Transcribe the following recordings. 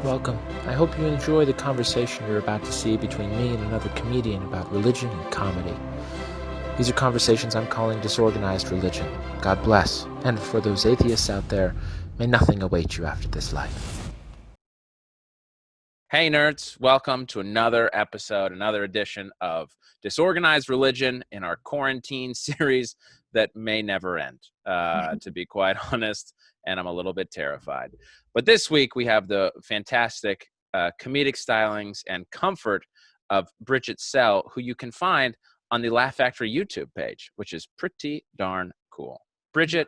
Welcome. I hope you enjoy the conversation you're about to see between me and another comedian about religion and comedy. These are conversations I'm calling disorganized religion. God bless. And for those atheists out there, may nothing await you after this life. Hey nerds, welcome to another episode, another edition of Disorganized Religion in our quarantine series that may never end, to be quite honest, and I'm a little bit terrified. But this week we have the fantastic comedic stylings and comfort of Bridget Sell, who you can find on the Laugh Factory YouTube page, which is pretty darn cool. Bridget,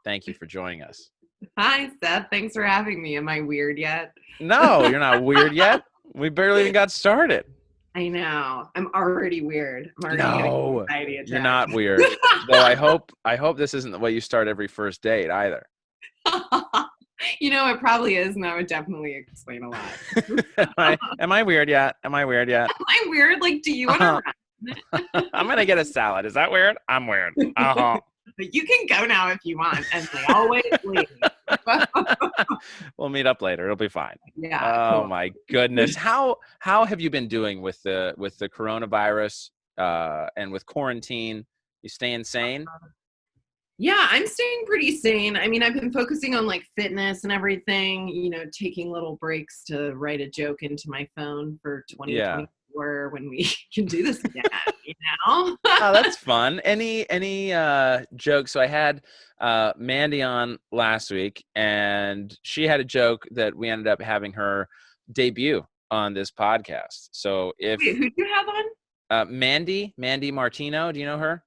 thank you for joining us. Hi, Seth. Thanks for having me. Am I weird yet? No, you're not weird yet. We barely even got started. I know. I'm already weird. I'm already getting anxiety attacks. You're not weird. Though I hope this isn't the way you start every first date either. It probably is, and that would definitely explain a lot. Am I weird yet? Am I weird yet? Am I weird? Like, do you want to I'm gonna get a salad. Is that weird? I'm weird. You can go now if you want, and they always leave. We'll meet up later. It'll be fine. Yeah. Oh my goodness. How have you been doing with the coronavirus and with quarantine? You staying sane? Yeah, I'm staying pretty sane. I mean, I've been focusing on like fitness and everything, taking little breaks to write a joke into my phone for 2024 when we can do this again, Oh, that's fun. Any jokes? So I had Mandy on last week, and she had a joke that we ended up having her debut on this podcast. So Wait, who do you have on? Mandy Martino. Do you know her?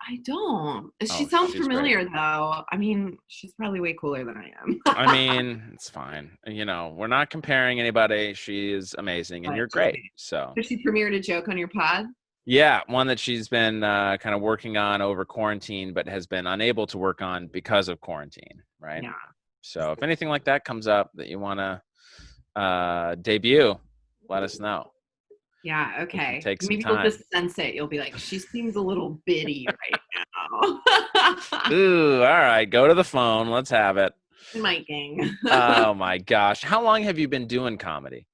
I don't. She sounds familiar, great. Though. I mean, she's probably way cooler than I am. I mean, it's fine. We're not comparing anybody. She is amazing, and you're great. So she premiered a joke on your pod? Yeah, one that she's been kind of working on over quarantine, but has been unable to work on because of quarantine, right? Yeah. So if anything like that comes up that you want to debut, let us know. Yeah, okay. Take some Maybe time. You'll just sense it. You'll be like, she seems a little bitty right now. Ooh, all right. Go to the phone. Let's have it. Miking. Oh, my gosh. How long have you been doing comedy?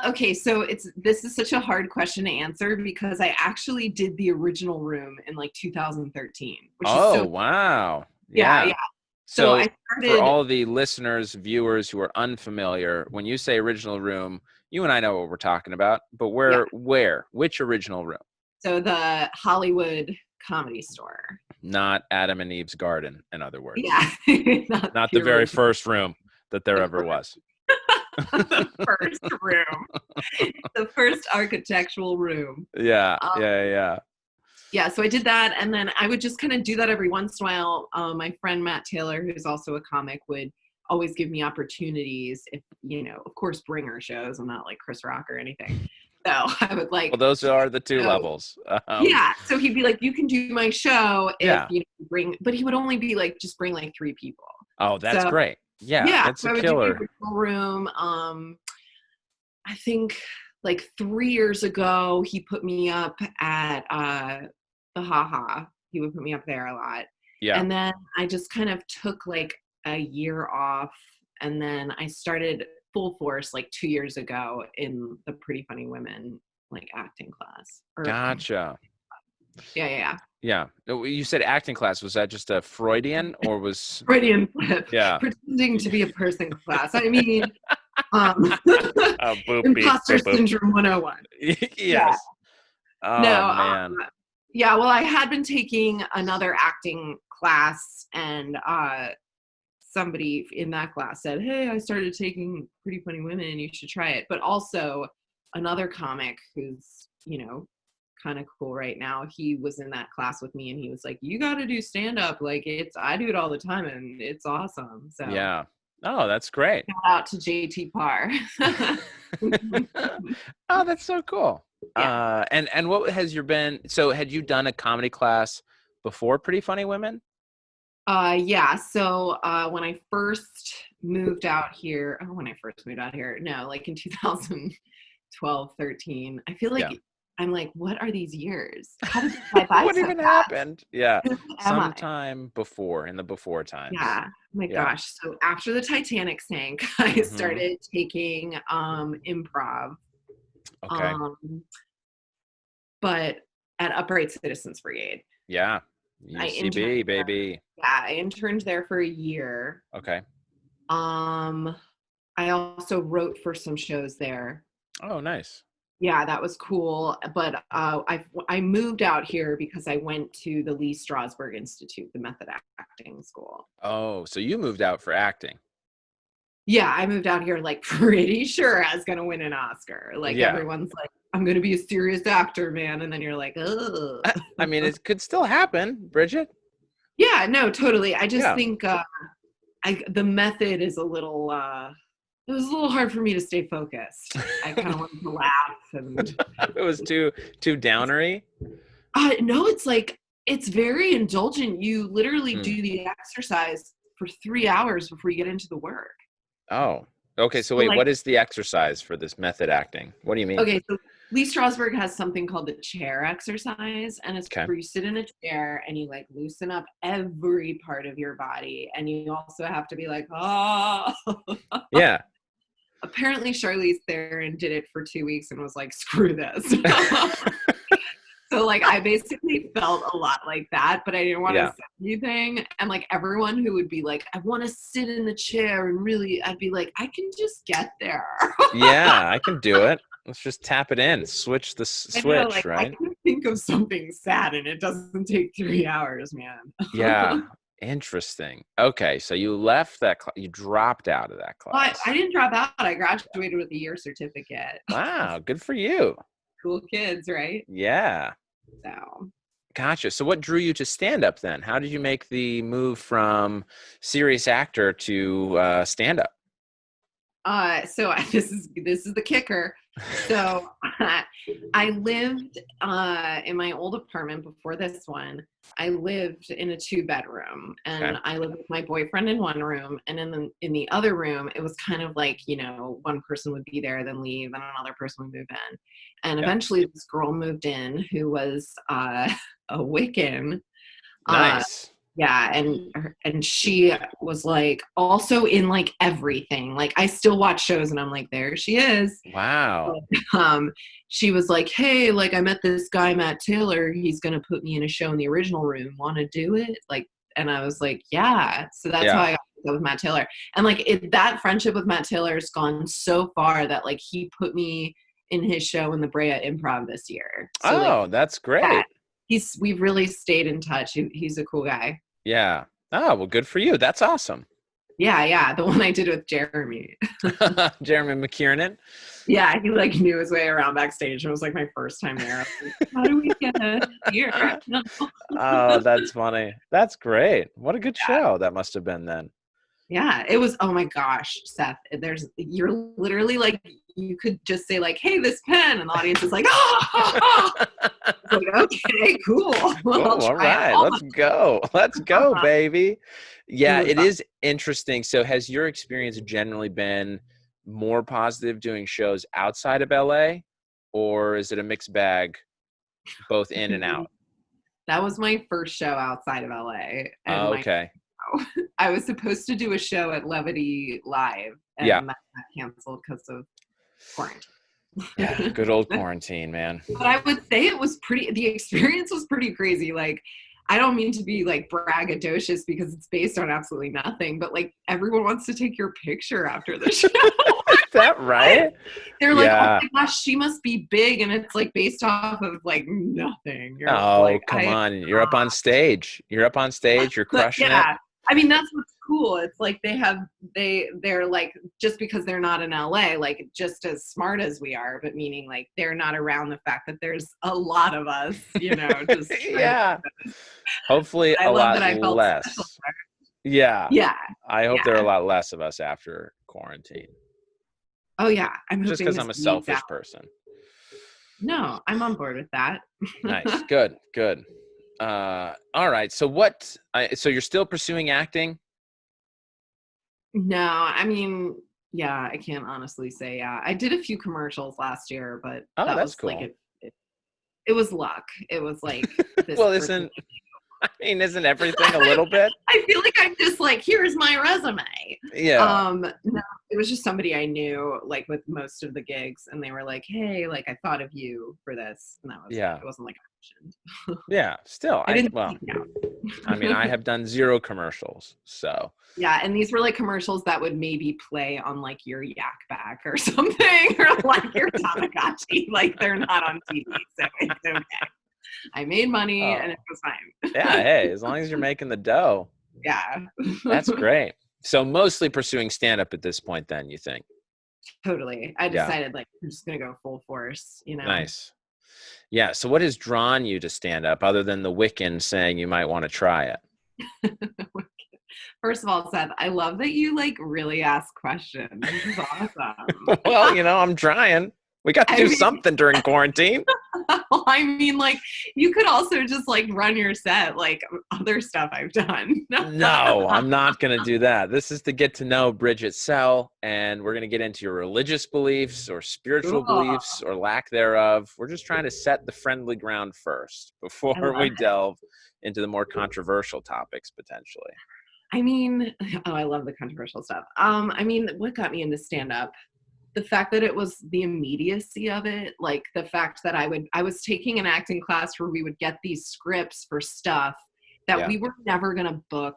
Okay, so this is such a hard question to answer because I actually did the original Room in like 2013. Wow. Yeah. So I started, for all the listeners, viewers who are unfamiliar, when you say original Room, you and I know what we're talking about, but which original Room? So the Hollywood Comedy Store. Not Adam and Eve's Garden, in other words. Yeah. Not the very first room that there ever was. The first room. The first architectural room. Yeah. Yeah, so I did that, and then I would just kind of do that every once in a while. My friend Matt Taylor, who's also a comic, would always give me opportunities if, of course, bringer shows. I'm not like Chris Rock or anything. So I would like... Well, those are the two levels. Yeah, so he'd be like, you can do my show if you bring... But he would only be like, just bring like 3 people. Oh, that's great. Yeah, that's so a I would killer. do the Room. I think like 3 years ago, he put me up at the Ha. He would put me up there a lot. Yeah. And then I just kind of took like a year off, and then I started full force like 2 years ago in the Pretty Funny Women like acting class. Gotcha. Yeah. Yeah. You said acting class. Was that just a Freudian or was... Freudian flip. Yeah. Pretending to be a person class. I mean, boop, imposter beep, boop. Syndrome 101. Yes. Yeah. Oh, no, man. Yeah, well, I had been taking another acting class, and somebody in that class said, hey, I started taking Pretty Funny Women, you should try it. But also another comic who's, kind of cool right now, he was in that class with me, and he was like, you got to do stand-up. Like, I do it all the time, and it's awesome. So yeah. Oh, that's great. Shout out to JT Parr. Oh, that's so cool. Yeah. And what has your been? So had you done a comedy class before Pretty Funny Women? Yeah. So when I first moved out here, no, like in 2012, 13, I feel like I'm like, what are these years? How did my bicep What even fat? happened? Yeah. Who am I? Sometime before, in the before times. Yeah. Oh my Yeah. gosh. So after the Titanic sank, I Hmm. started taking improv. Okay. Um, but at Upright Citizens Brigade. Yeah. I interned UCB, there. baby. Yeah, I interned there for a year. Okay. Um, I also wrote for some shows there. Oh, nice. Yeah, that was cool. But I moved out here because I went to the Lee Strasberg Institute, the method acting school. Oh, so you moved out for acting. Yeah, I moved out here like pretty sure I was gonna win an Oscar. Like Yeah. everyone's like, I'm gonna be a serious actor, man, and then you're like, ugh. I mean, it could still happen, Bridget. Yeah, no, totally. I just Yeah. think the method is a little it was a little hard for me to stay focused. I kind of wanted to laugh and It was too downery. no, it's like it's very indulgent. You literally Hmm. do the exercise for 3 hours before you get into the work. Oh. Okay, so So wait, like, what is the exercise for this method acting? What do you mean? okay, so Lee Strasberg has something called the chair exercise, and it's Okay. where you sit in a chair and you like loosen up every part of your body, and you also have to be like, oh. Yeah. Apparently, Charlize Theron did it for 2 weeks and was like, screw this. So like I basically felt a lot like that, but I didn't want to Yeah. say anything. And like everyone who would be like, I want to sit in the chair and really, I'd be like, I can just get there. Yeah, I can do it. Let's just tap it in. Switch the I know, switch, like I right? can think of something sad and it doesn't take 3 hours, man. Yeah. Interesting. Okay, so you left that you dropped out of that But class. I didn't drop out. I graduated with a year certificate. Wow, good for you. Cool kids, right? Yeah. So Gotcha. So what drew you to stand up then? How did you make the move from serious actor to stand up? so this is the kicker. So I lived in my old apartment before this one. I lived in a 2-bedroom, and Okay. I lived with my boyfriend in one room, and in the other room, it was kind of like, one person would be there, then leave, and another person would move in. And Yeah. eventually, this girl moved in who was a Wiccan. Uh, Nice. yeah, and she was like also in like everything. Like I still watch shows and I'm like, there she is. Wow. um she was like, hey, like I met this guy Matt Taylor, he's gonna put me in a show in the original room, want to do it? Like, and I was like, yeah. So that's how Yeah. I got to go with Matt Taylor. And like that friendship with Matt Taylor has gone so far that like he put me in his show in the Brea Improv this year. So like, Oh, that's yeah, great. we've really stayed in touch. He's a cool guy. Yeah. Oh, well, good for you. That's awesome. Yeah, the one I did with Jeremy. Jeremy McKiernan. Yeah, he like knew his way around backstage. It was like my first time there. I was like, how do we get here? Oh, that's funny. That's great. What a good show that must have been then. Yeah, it was. Oh my gosh, Seth, you're literally like, you could just say like, hey, this pen, and the audience is like, oh. It's like, okay, cool. Cool. I'll All try it right. all. Let's go. Let's go, baby. It Yeah, was it fun. is interesting. So has your experience generally been more positive doing shows outside of LA, or is it a mixed bag, both in and out? That was my first show outside of LA, and Oh, okay. I was supposed to do a show at Levity Live, Yeah. and that got canceled because of quarantine. Yeah. Good old quarantine, man. But I would say the experience was pretty crazy. Like, I don't mean to be like braggadocious because it's based on absolutely nothing, but like everyone wants to take your picture after the show. Is that right? They're like, oh Yeah. my gosh, she must be big. And it's like based off of like nothing. You're Oh, like, come on. You're up on stage. You're up on stage. You're but crushing it. yeah, I mean, that's what's cool. It's like they're like, just because they're not in LA, like just as smart as we are, but meaning like they're not around the fact that there's a lot of us, just Yeah. Hopefully I a love lot that I felt special. less. Yeah. Yeah. I hope there are a Yeah. lot less of us after quarantine. Oh yeah. I'm Just hoping because this I'm a weeds selfish out. person. No, I'm on board with that. Nice. Good. Good. All right. So so you're still pursuing acting? No, I mean, yeah, I can't honestly say. Yeah, I did a few commercials last year, but Oh, that that's was like cool. it. It was luck. It was like this Well, person. isn't everything a little bit? I feel like I'm just like, here's my resume. Yeah. No, it was just somebody I knew, like with most of the gigs, and they were like, hey, like I thought of you for this, and that was Yeah. it. It wasn't like I mentioned. Yeah. Still, I didn't well, seek it out. I mean, I have done 0 commercials, so. Yeah, and these were like commercials that would maybe play on like your Yak Back or something, or like your Tamagotchi. Like they're not on TV, so it's okay. I made money and it was fine. Yeah, hey, as long as you're making the dough. Yeah. That's great. So mostly pursuing stand-up at this point then, you think? Totally. I Yeah. decided like I'm just gonna go full force, you know. Nice. Yeah, so what has drawn you to stand-up other than the Wiccan saying you might want to try it? First of all, Seth, I love that you like really ask questions. This is awesome. Well, I'm trying. We got to do something during quarantine. I mean, like, you could also just like run your set like other stuff I've done. No, I'm not going to do that. This is to get to know Bridget Sell, and we're going to get into your religious beliefs or spiritual beliefs or lack thereof. We're just trying to set the friendly ground first before we delve into the more controversial topics potentially. I mean, I love the controversial stuff. I mean, what got me into stand-up? The fact that it was the immediacy of it, like the fact that I was taking an acting class where we would get these scripts for stuff that we were never going to book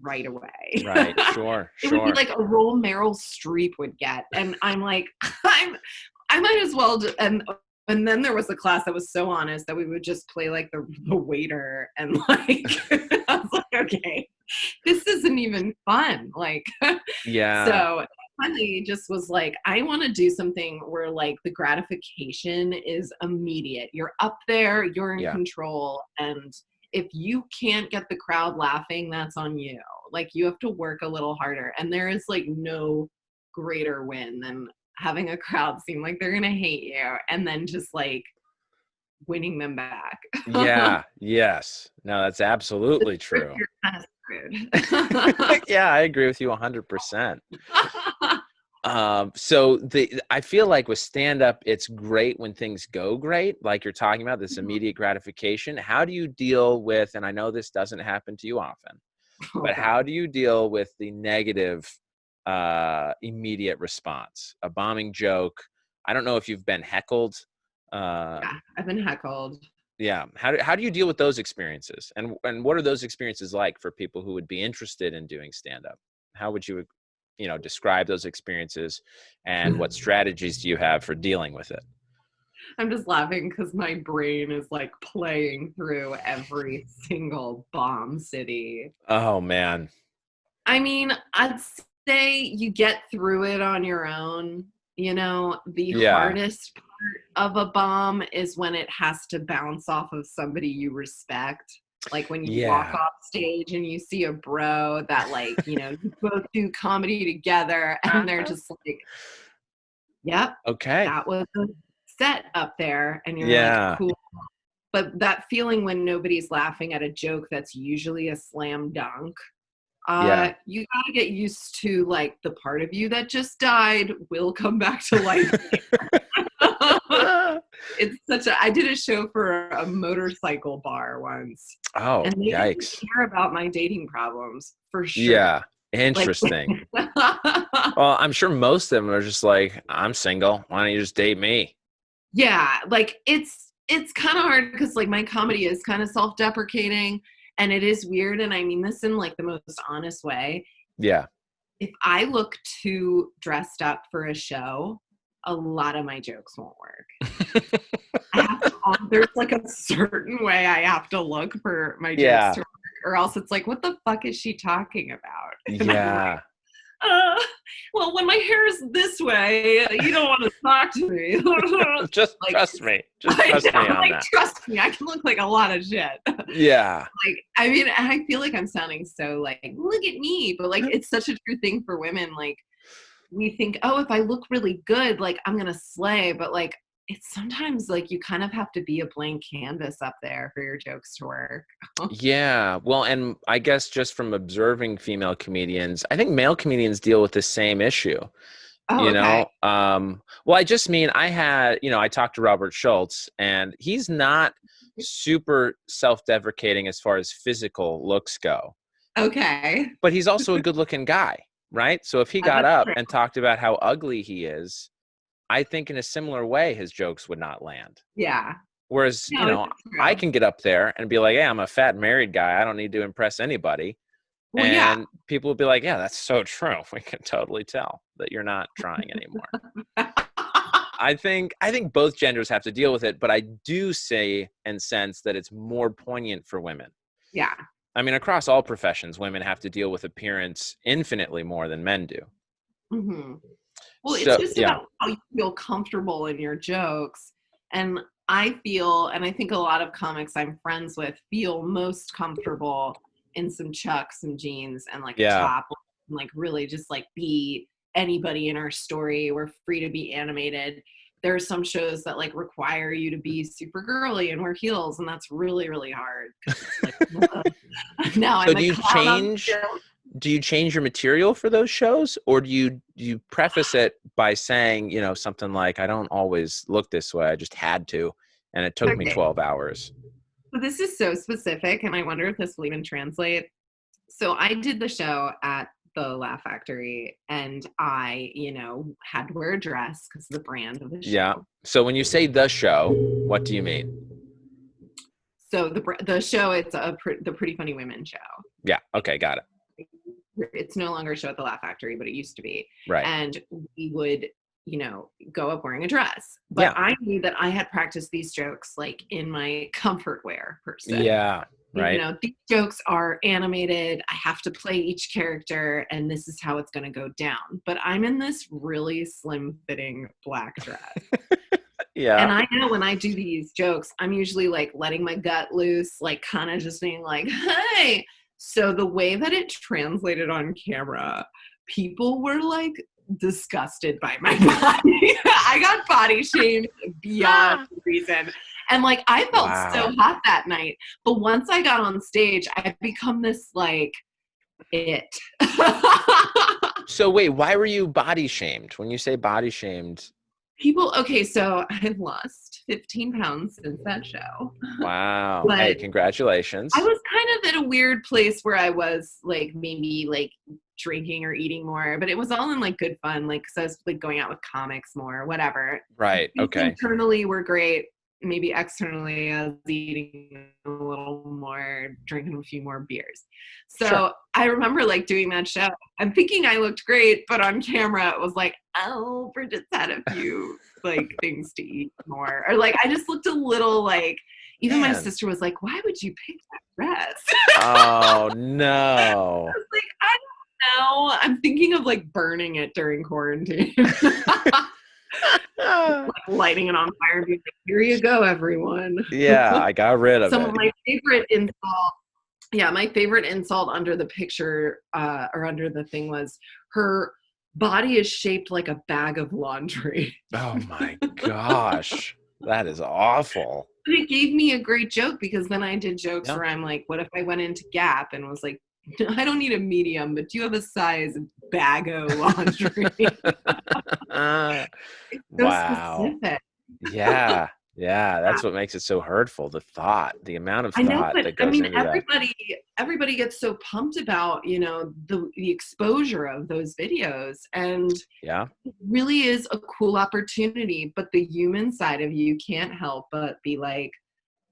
right away. Right, sure. It would be like a role Meryl Streep would get. And I'm like, I might as well. And then there was a class that was so honest that we would just play like the waiter and like, I was like, okay, this isn't even fun. Like, yeah. So finally just was like, I want to do something where like the gratification is immediate. You're up there, you're in control. And if you can't get the crowd laughing, that's on you. Like you have to work a little harder. And there is like no greater win than having a crowd seem like they're going to hate you and then just like winning them back. Yeah. Yes. No, that's absolutely true. You're kind of screwed. Yeah, I agree with you 100%. So I feel like with stand-up, it's great when things go great, like you're talking about this immediate gratification. How do you deal with, and I know this doesn't happen to you often, but how do you deal with the negative immediate response? A bombing joke. I don't know if you've been heckled. Yeah, I've been heckled. Yeah. How do you deal with those experiences? And what are those experiences like for people who would be interested in doing stand-up? How would you describe those experiences, and what strategies do you have for dealing with it? I'm just laughing because my brain is like playing through every single bomb city. Oh man. I mean, I'd say you get through it on your own. The hardest part of a bomb is when it has to bounce off of somebody you respect. Like when you walk off stage and you see a bro that like, you both do comedy together and they're just like, yep, okay, that was a set up there. And you're like, cool. But that feeling when nobody's laughing at a joke that's usually a slam dunk, you got to get used to like the part of you that just died will come back to life. I did a show for a motorcycle bar once. Oh, and they yikes. didn't care about my dating problems for sure. Yeah. Interesting. Well, I'm sure most of them are just like, I'm single. Why don't you just date me? Yeah. Like it's kind of hard because like my comedy is kind of self-deprecating and it is weird. And I mean this in like the most honest way. Yeah. If I look too dressed up for a show, a lot of my jokes won't work. There's like a certain way I have to look for my jokes to work, or else it's like, what the fuck is she talking about? And yeah. Like, well, when my hair is this way, you don't want to talk to me. Just like, trust me. Just trust me on that. Trust me, I can look like a lot of shit. Yeah. Like, I mean, I feel like I'm sounding so like, look at me, but like, it's such a true thing for women. Like, we think, oh, if I look really good, like I'm gonna slay, but like it's sometimes like you kind of have to be a blank canvas up there for your jokes to work. Yeah. Well, and I guess just from observing female comedians, I think male comedians deal with the same issue. Oh, okay. Well, I just mean I talked to Robert Schultz, and he's not super self-deprecating as far as physical looks go, Okay. but he's also a good-looking guy, right? So if he got That's up true. and talked about how ugly he is, I think in a similar way his jokes would not land. Yeah. Whereas, No, it's I true. can get up there and be like, "Hey, I'm a fat married guy. I don't need to impress anybody." Well, yeah. And people will be like, "Yeah, that's so true. We can totally tell that you're not trying anymore." I think both genders have to deal with it, but I do say and sense that it's more poignant for women. Yeah. I mean, across all professions, women have to deal with appearance infinitely more than men do. hmm Well, it's So, just yeah, about how you feel comfortable in your jokes. And I feel, and I think a lot of comics I'm friends with feel most comfortable in some chucks, some jeans, and like a yeah, top, and like really just like be anybody in our story. We're free to be animated. There are some shows that like require you to be super girly and wear heels, and that's really, really hard because it's like, now So I'm a clown on stage. do you change your material for those shows, or do you preface it by saying, something like, "I don't always look this way. I just had to, and it took me Okay. 12 hours." So this is so specific, and I wonder if this will even translate. So I did the show at the Laugh Factory, and I, had to wear a dress because of the brand of the Yeah. show. So when you say the show, what do you mean? So the show, it's the Pretty Funny Women show. Yeah. Okay. Got it. It's no longer a show at the Laugh Factory, but it used to be. Right. And we would, go up wearing a dress. But Yeah. I knew that I had practiced these jokes like in my comfort wear per se. Yeah. Right. These jokes are animated. I have to play each character, and this is how it's going to go down. But I'm in this really slim fitting black dress. Yeah. And I know when I do these jokes, I'm usually like letting my gut loose, like kind of just being like, hey. So the way that it translated on camera, people were like disgusted by my body. I got body shamed beyond reason. And like I felt so Wow. hot that night. But once I got on stage, I've become this like it. So wait, why were you body shamed? When you say body shamed, Okay, so I've lost 15 pounds since that show. wow. Hey, But I congratulations. was kind of in a weird place where I was like maybe like drinking or eating more, but it was all in like good fun, like because I was like going out with comics more, whatever. Right. Things Okay. internally were great. Maybe externally, I was eating a little more, drinking a few more beers. So Sure. I remember like doing that show. I'm thinking I looked great, but on camera it was like, oh, Bridget's had a few like things to eat more, or like I just looked a little like. Even my Man. sister was like, "Why would you pick that dress?" Oh I no. was like, "I don't know. I'm thinking of like burning it during quarantine, like lighting it on fire and being like, here you go, everyone." Yeah, I got rid of Some it. of my favorite insult, yeah, my favorite insult under the picture or under the thing was her body is shaped like a bag of laundry. Oh my gosh. That is awful. But it gave me a great joke because then I did jokes Yeah. where I'm like, what if I went into Gap and was like, I don't need a medium, but do you have a size bag of laundry? It's so Wow. specific. Yeah. Yeah. That's what makes it so hurtful. The thought, the amount of I know, thought but that I goes mean, into that. everybody gets so pumped about, the exposure of those videos, and Yeah. it really is a cool opportunity. But the human side of you can't help but be like,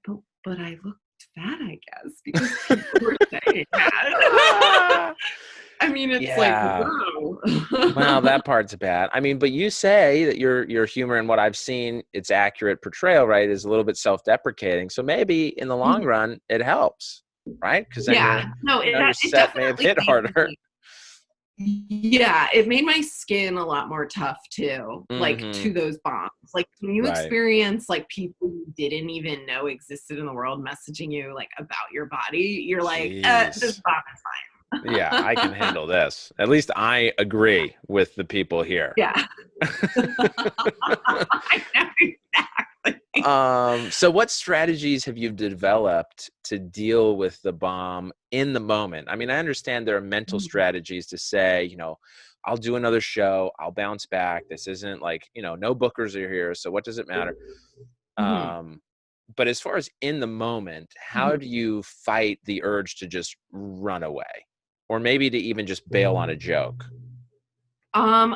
but I looked fat, I guess, because people were saying that. I mean, it's like, Yeah. wow. Well, that part's bad. I mean, but you say that your humor and what I've seen, its accurate portrayal, right, is a little bit self-deprecating. So maybe in the long run, it helps, right? Because then Yeah, no, your it set may have definitely hit made harder. me. Yeah, it made my skin a lot more tough too, like Mm-hmm. to those bombs. Like when you Right. experience like people you didn't even know existed in the world messaging you like about your body, you're like, this Jeez. bomb is Yeah, I can fine. handle this. At least I agree with the people here. Yeah. I know exactly. So what strategies have you developed to deal with the bomb in the moment? I mean, I understand there are mental strategies to say, I'll do another show. I'll bounce back. This isn't like, no bookers are here. So what does it matter? Mhm. But as far as in the moment, how Mhm. do you fight the urge to just run away, or maybe to even just bail on a joke?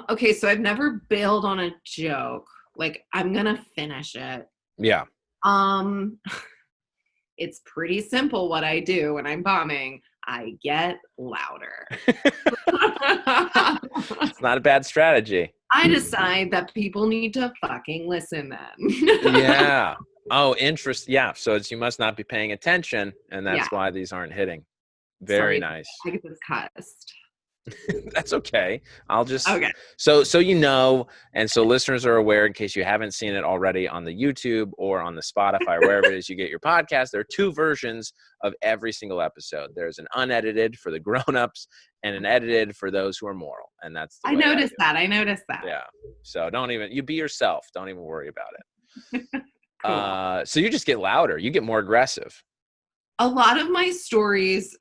Okay, so I've never bailed on a joke. Like, I'm gonna finish it. Yeah. Um, it's pretty simple what I do when I'm bombing. I get louder. It's not a bad strategy. I decide that people need to fucking listen then. Yeah. Oh, interest. Yeah. So you must not be paying attention, and Yeah, that's why these aren't hitting. Very sorry. nice. I get this cussed. That's okay. I'll just Okay. so and so listeners are aware, in case you haven't seen it already on the YouTube or on the Spotify or wherever it is you get your podcast. There are two versions of every single episode. There's an unedited for the grown-ups and an edited for those who are moral, and that's the I way noticed do that. I noticed it. that. Yeah. So you be yourself. Don't even worry about it. Cool. So you just get louder. You get more aggressive. A lot of my stories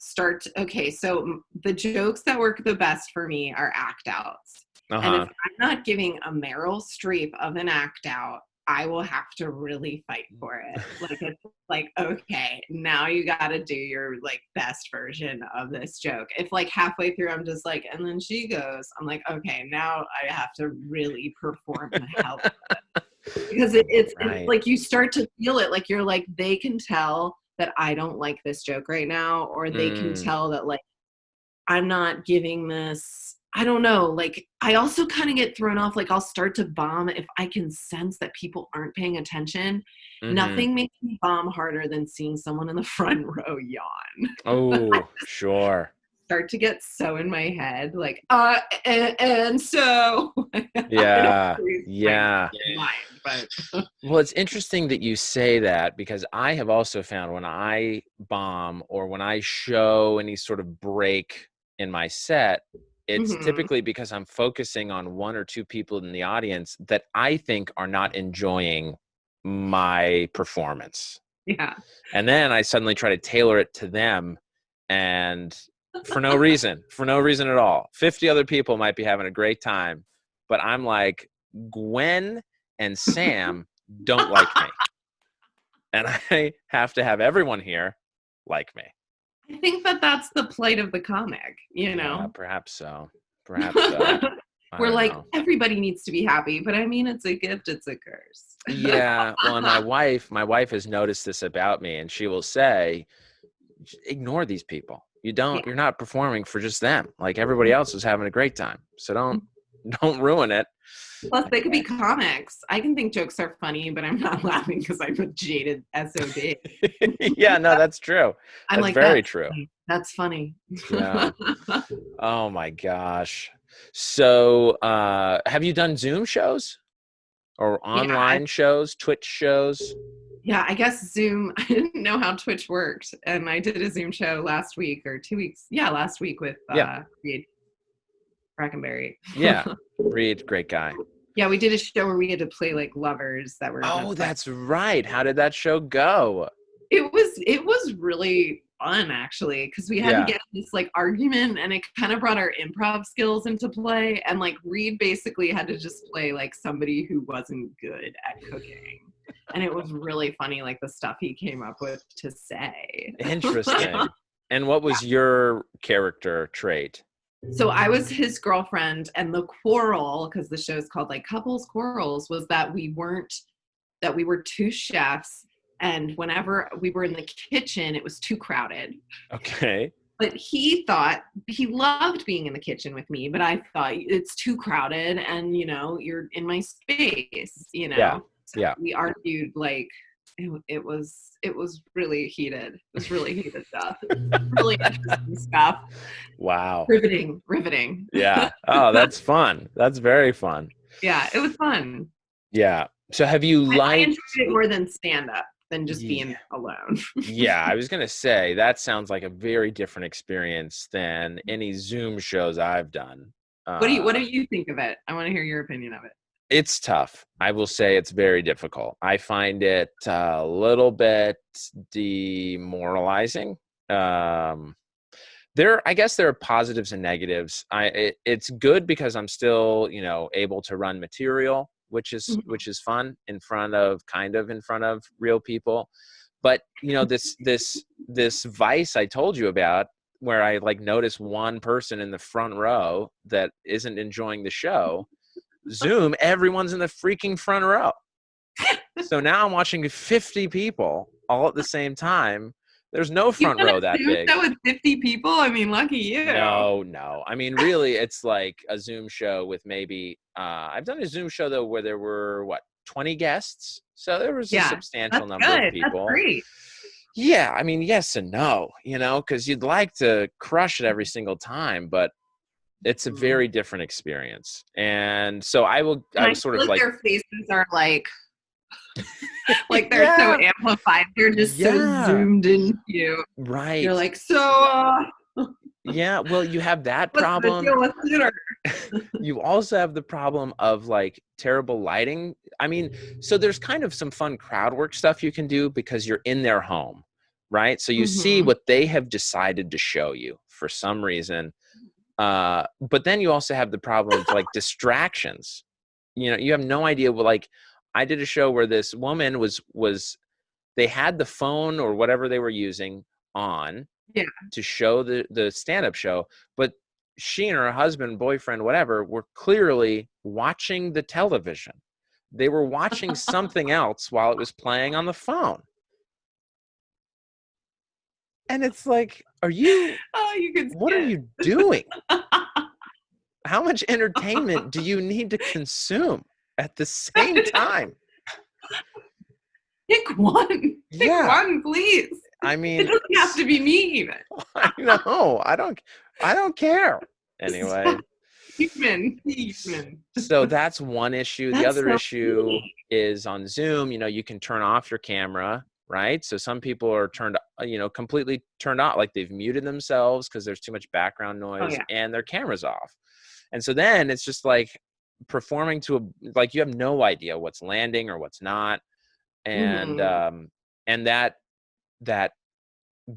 okay, so the jokes that work the best for me are act outs. And if Uh-huh. I'm not giving a Meryl Streep of an act out, I will have to really fight for it. Like, it's like, okay, now you got to do your like best version of this joke. If like halfway through I'm just like, and then she goes, I'm like, okay, now I have to really perform the hell out of it. Because it's Right. like you start to feel it, like you're like, they can tell that I don't like this joke right now, or they can tell that like I'm not giving this, I don't know, like I also kind of get thrown off, like I'll start to bomb if I can sense that people aren't paying attention. Mm-hmm. Nothing makes me bomb harder than seeing someone in the front row yawn. Oh, sure. Start to get so in my head, like and so I don't Yeah. lose my Yeah. mind, but Well, it's interesting that you say that, because I have also found when I bomb or when I show any sort of break in my set, it's mhm, typically because I'm focusing on one or two people in the audience that I think are not enjoying my performance. yeah. And then I suddenly try to tailor it to them, and for no reason at all. 50 other people might be having a great time, but I'm like, Gwen and Sam don't like me. And I have to have everyone here like me. I think that that's the plight of the comic, you Yeah, know? perhaps so. Perhaps so. I We're don't like, know. everybody needs to be happy, but I mean, it's a gift, it's a curse. Yeah. Well, and my wife has noticed this about me, and she will say, ignore these people. Yeah. You're not performing for just them. Like, everybody else is having a great time. So don't ruin it. Plus, they could be comics. I can think jokes are funny, but I'm not laughing because I'm a jaded SOB. Yeah, no, that's true. I'm That's like, very true. That's funny. Yeah. Oh my gosh. So, have you done Zoom shows or Yeah, online shows, Twitch shows? yeah, I guess Zoom, I didn't know how Twitch worked. And I did a Zoom show last week or 2 weeks. Yeah, last week with Yeah. Reed Brackenberry. Yeah. Reed, great guy. Yeah, we did a show where we had to play like lovers that were Oh, just like, that's right. How did that show go? it was really fun actually, because we had to Yeah. get this like argument, and it kind of brought our improv skills into play. And like Reed basically had to just play like somebody who wasn't good at cooking. And it was really funny, like the stuff he came up with to say. Interesting. And what was your character trait? So I was his girlfriend, and the quarrel, because the show's called like Couples Quarrels, was that we were two chefs, and whenever we were in the kitchen, it was too crowded. Okay. But he thought he loved being in the kitchen with me, but I thought it's too crowded, and you're in my space. Yeah. So Yeah. we argued like it was really heated. It was really heated stuff. Really interesting stuff. Wow. Riveting. Yeah. Oh, that's fun. That's very fun. Yeah, it was fun. Yeah. So have you I liked? enjoyed it more than stand up, than just being Yeah. alone. Yeah, I was gonna say that sounds like a very different experience than any Zoom shows I've done. What do you think of it? I want to hear your opinion of it. It's tough. I will say it's very difficult. I find it a little bit demoralizing. I guess there are positives and negatives. It's good because I'm still, able to run material, which is fun kind of in front of real people. But this vice I told you about, where I like notice one person in the front row that isn't enjoying the show, Zoom, everyone's in the freaking front row. So now I'm watching 50 people all at the same time. There's no front row that big. Show with 50 people? I mean, lucky you. No. I mean, really, it's like a Zoom show with maybe, I've done a Zoom show though where there were 20 guests. So there was a substantial number of people. That's great. Yeah. I mean, yes and no, because you'd like to crush it every single time, but it's a very different experience. And so I was sort of like, their faces are like, like they're so amplified. They're just so zoomed into you. Right. You're like, so yeah, well, you have that problem. You also have the problem of like terrible lighting. I mean, so there's kind of some fun crowd work stuff you can do because you're in their home, right? So you see what they have decided to show you for some reason. But then you also have the problem of like distractions. You have no idea what, like, I did a show where this woman was they had the phone or whatever they were using on to show the stand-up show, but she and her husband, boyfriend, whatever, were clearly watching the television. They were watching something else while it was playing on the phone. And it's like, what are you doing? How much entertainment do you need to consume at the same time? Pick one. Pick one, please. I mean, it doesn't have to be me even. I know. I don't care. Anyway. Human. So that's one issue. The other issue is on Zoom, you can turn off your camera, right? So some people are completely turned off, like they've muted themselves because there's too much background noise and their camera's off. And so then it's just like performing like you have no idea what's landing or what's not. And and that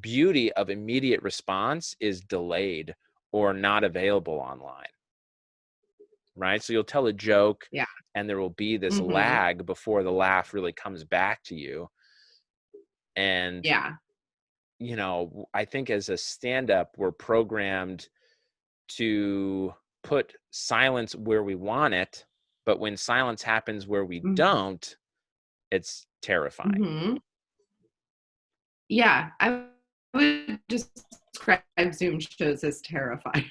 beauty of immediate response is delayed or not available online, right? So you'll tell a joke and there will be this lag before the laugh really comes back to you. And I think as a stand-up, we're programmed to put silence where we want it, but when silence happens where we don't, it's terrifying. Yeah, I would just describe Zoom shows as terrifying.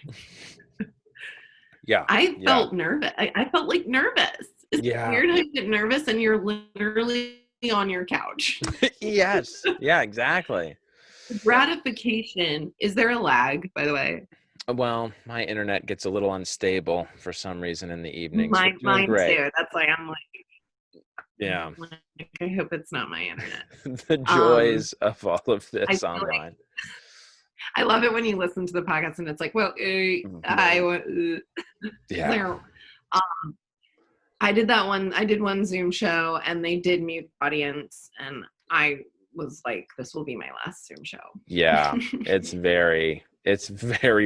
I felt nervous. I felt like nervous. It's weird how you get nervous and you're literally on your couch. Yes. Yeah, exactly. Gratification. Is there a lag, by the way? Well, my internet gets a little unstable for some reason in the evenings. Mine too. That's why I'm like, I hope it's not my internet. The joys of all of this online. I love it when you listen to the podcast and it's like, well, I did that one. I did one Zoom show and they did mute the audience, and I was like, this will be my last Zoom show. Yeah, it's very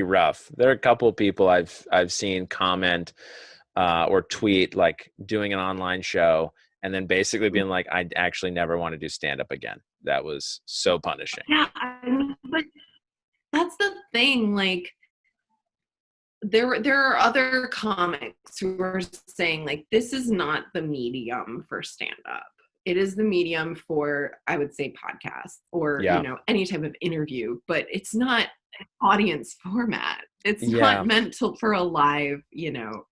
rough. There are a couple of people I've seen comment or tweet like doing an online show and then basically being like, I actually never want to do stand-up again. That was so punishing. Yeah, but that's the thing. Like, there are other comics who are saying, like, this is not the medium for stand-up. It is the medium for, I would say, podcast or, any type of interview, but it's not an audience format. It's not meant for a live, show.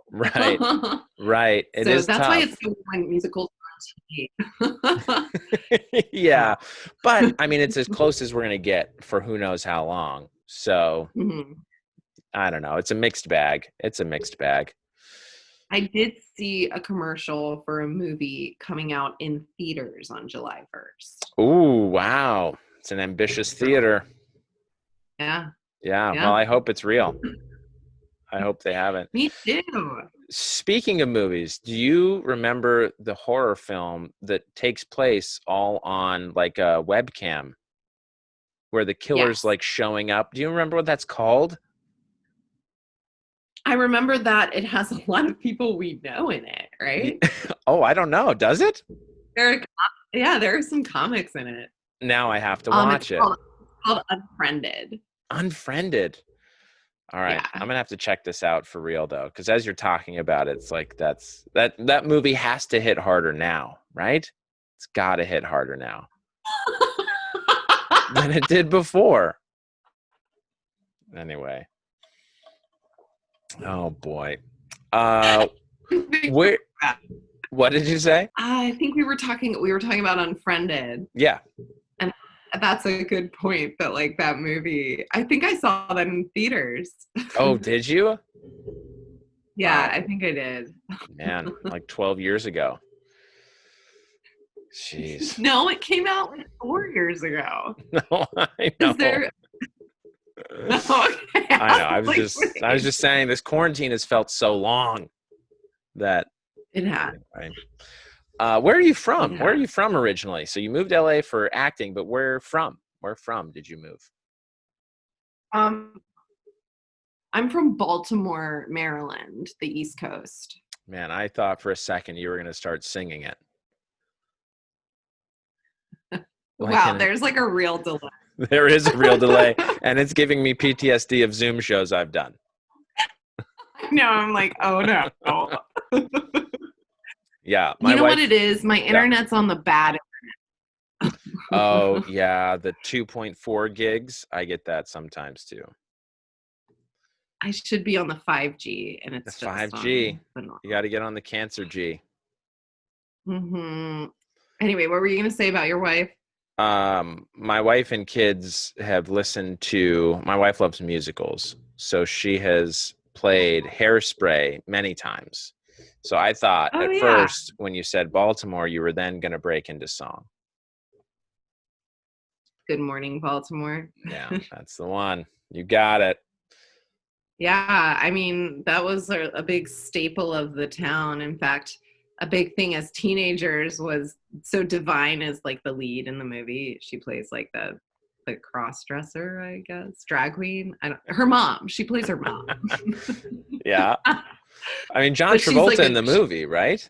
Right. Right. It is that's tough. why it's so when musicals are on TV. Yeah. But I mean, it's as close as we're going to get for who knows how long. So I don't know. It's a mixed bag. I did see a commercial for a movie coming out in theaters on July 1st. Ooh, wow. It's an ambitious theater. Yeah. Well, I hope it's real. I hope they have it. Me too. Speaking of movies, do you remember the horror film that takes place all on like a webcam? where the killer's Yes. like showing up. Do you remember what that's called? I remember that it has a lot of people we know in it, right? Oh, I don't know. Does it? There are some comics in it. Now I have to It's watch it. called Unfriended. Unfriended. All right, Yeah. I'm gonna have to check this out for real though, because as you're talking about it, it's like that movie has to hit harder now, right? It's got to hit harder now than it did before. Anyway, oh boy, where? What did you say? I think we were talking about Unfriended. Yeah. And that's a good point, that like that movie, I think I saw that in theaters. Oh, did you? Yeah, Wow. I think I did. Man, like 12 years ago. Jeez. No, it came out like 4 years ago. No, I know. Is there? Okay. I know. I was Like, just saying this quarantine has felt so long that it had. anyway. Where are you from? It Where are has. you from originally? So you moved to LA for acting, but where from? Where from did you move? I'm from Baltimore, Maryland, the East Coast. Man, I thought for a second you were going to start singing it. Wow, there's like a real delay. There is a real delay, and it's giving me PTSD of Zoom shows I've done. No, I'm like, oh no. Yeah. You know what it is? My internet's on the bad. Oh, yeah. The 2.4 gigs. I get that sometimes too. I should be on the 5G, and it's The just 5G. On You got to get on the cancer G. Mm-hmm. Anyway, what were you going to say about your wife? My wife and kids have listened to, my wife loves musicals. So she has played Hairspray many times. So I thought first when you said Baltimore, you were then going to break into song. Good Morning, Baltimore. Yeah, that's the one. You got it. Yeah, I mean, that was a big staple of the town. In fact, a big thing as teenagers was, so Divine is like the lead in the movie. She plays like the cross-dresser, I guess, drag queen. Her mom. She plays her mom. Yeah. I mean, John Travolta in the movie, right?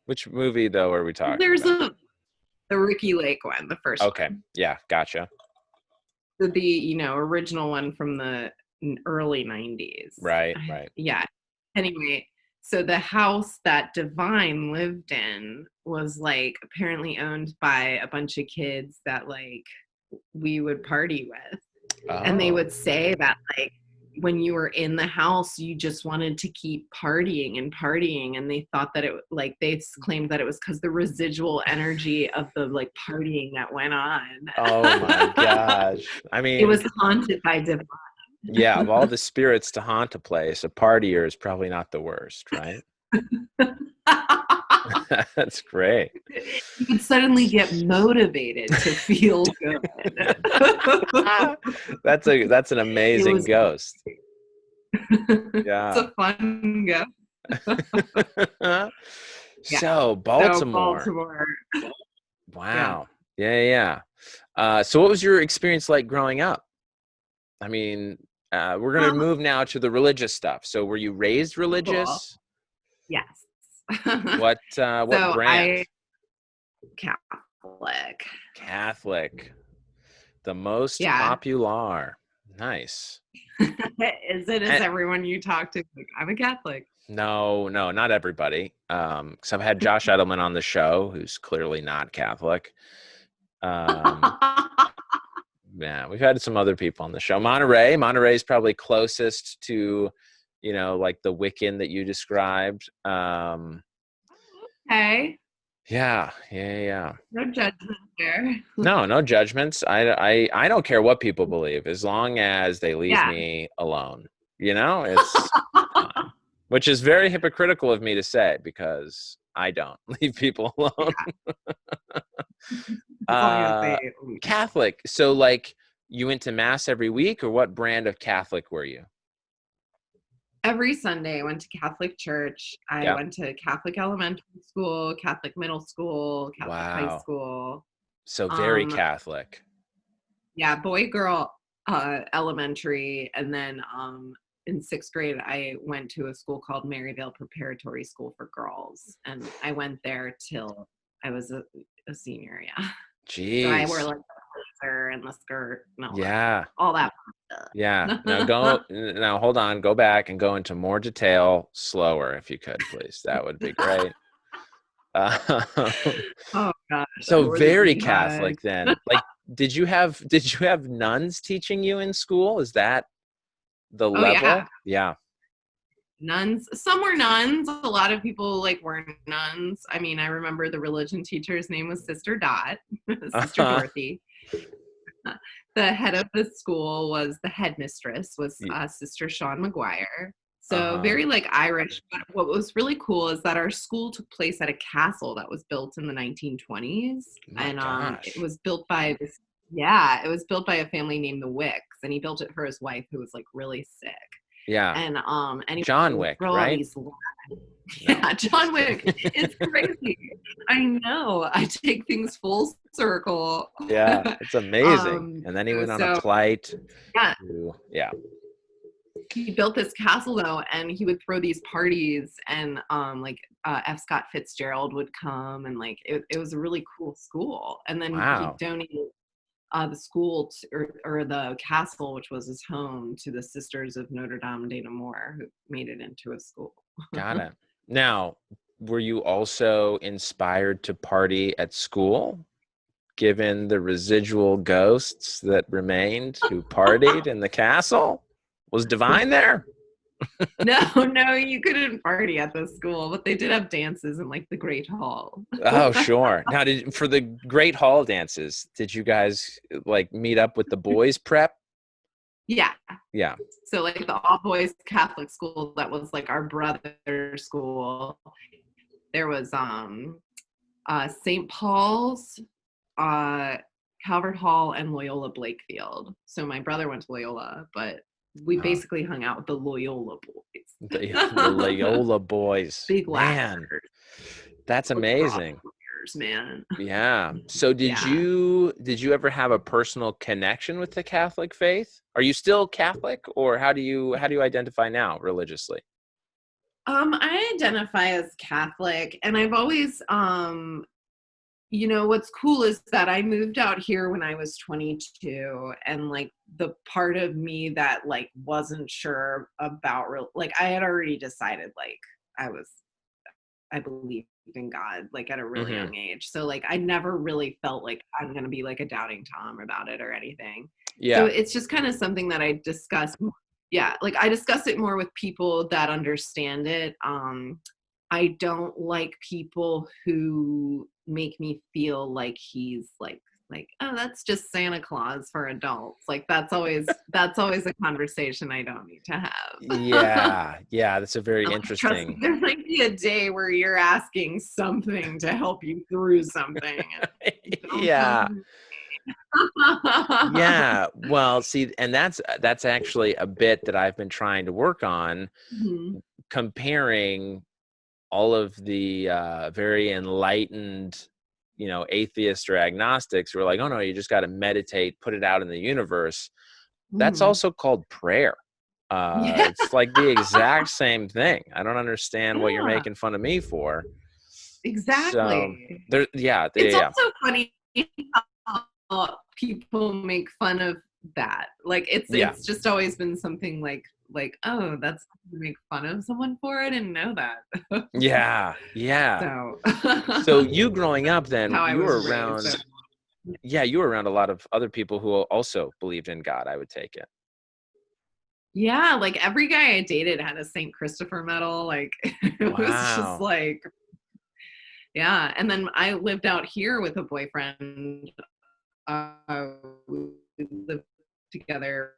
Which movie, though, are we talking about? The Ricky Lake one, the first one. Okay. Yeah, gotcha. The original one from the early 90s. Right. Yeah. Anyway, so the house that Divine lived in was like apparently owned by a bunch of kids that like we would party with. Oh. And they would say that like when you were in the house, you just wanted to keep partying, and they thought that they claimed that it was because the residual energy of the like partying that went on. Oh my gosh. I mean, it was haunted by Divine. Yeah, of all the spirits to haunt a place, a partier is probably not the worst, right? That's great. You would suddenly get motivated to feel good. That's an amazing ghost. Yeah. It's a fun ghost. So Baltimore. Wow. Yeah. So what was your experience like growing up? I mean, we're going to move now to the religious stuff. So were you raised religious? Cool. Yes. What brand? Catholic. The most popular. Nice. Is everyone you talk to like, I'm a Catholic? No, not everybody. Because I've had Josh Edelman on the show, who's clearly not Catholic. Yeah, we've had some other people on the show. Monterey is probably closest to, like the Wiccan that you described. Okay. Yeah. No judgment there. No judgments. I don't care what people believe as long as they leave me alone. It's fine. Which is very hypocritical of me to say because I don't leave people alone. Catholic. So like you went to mass every week, or what brand of Catholic were you? Every Sunday I went to Catholic church. I went to Catholic elementary school, Catholic middle school, Catholic high school. So very Catholic. yeah, boy, girl, elementary. And then in 6th grade, I went to a school called Maryvale Preparatory School for Girls. And I went there till I was a senior, yeah. So I wore Jeez. like the blazer and the skirt and Yeah. all that Yeah. stuff. Now hold on, go back and go into more detail slower if you could, please. That would be great. Um, Oh gosh, I so wore the very beehive. Catholic then. Like, did you have nuns teaching you in school? Is that the Oh yeah, level? Yeah. nuns. Some were nuns. A lot of people like weren't nuns. I mean, I remember the religion teacher's name was Sister Dot, Sister Uh-huh. Dorothy. The head of the school was the headmistress was Y- Sister Sean McGuire. So Uh-huh. very like Irish. But what was really cool is that our school took place at a castle that was built in the 1920s, My and it gosh. was built by this. Yeah, it was built by a family named the Wicks, and he built it for his wife who was like really sick. Yeah. And anyway, John they would Wick, throw all right? these. No, Yeah, just John Wick. kidding. It's crazy. I know. I take things full circle. Yeah, it's amazing. um, And then he went on a so flight yeah, to, yeah. he built this castle though, and he would throw these parties, and like F. Scott Fitzgerald would come, and like it was a really cool school. And then he Wow. donated the school or the castle, which was his home, to the Sisters of Notre Dame de Namur, who made it into a school. Got it. Now, were you also inspired to party at school, given the residual ghosts that remained who partied in the castle? Was Divine there? No, you couldn't party at the school, but they did have dances in like the Great Hall. Oh, sure. Now, for the Great Hall dances, did you guys like meet up with the boys prep? Yeah. Yeah. So like the all boys Catholic school that was like our brother school. There was St. Paul's, Calvert Hall, and Loyola Blakefield. So my brother went to Loyola, but we Uh, basically hung out with the Loyola the boys. Loyola boys. Big Man, laughers, that's amazing. man. Yeah. So did Yeah. you ever have a personal connection with the Catholic faith? Are you still Catholic, or how do you identify now religiously? I identify as Catholic, and I've always what's cool is that I moved out here when I was 22, and like the part of me that like wasn't sure about like I had already decided like I believed in God like at a really Hmm. young age. So like I never really felt like I'm going to be like a doubting Tom about it or anything. So Yeah. it's just kind of something that I discuss. Yeah, like I discuss it more with people that understand it. I don't like people who make me feel like he's like oh that's just Santa Claus for adults. Like that's always a conversation I don't need to have. Yeah. Yeah. That's a very Like, trust me, interesting. there might be a day where you're asking something to help you through something. Don't come Yeah. to me. Yeah. Well, see, and that's actually a bit that I've been trying to work on, Mhm. comparing all of the very enlightened, atheists or agnostics who are like, oh no, you just got to meditate, put it out in the universe. That's Mhm. also called prayer. Yeah, It's like the exact same thing. I don't understand what you're yeah, making fun of me for. So exactly. there, yeah, yeah, It's yeah, also funny people make fun of that. Like yeah, it's just always been something like oh that's something to make fun of someone for. I didn't know that. yeah, yeah. So So you growing up, then how I you was were raised. So around, yeah, you were around a lot of other people who also believed in God, I would take it. yeah, like every guy I dated had a St. Christopher medal. Like it was just Wow. like yeah. And then I lived out here with a boyfriend. We lived together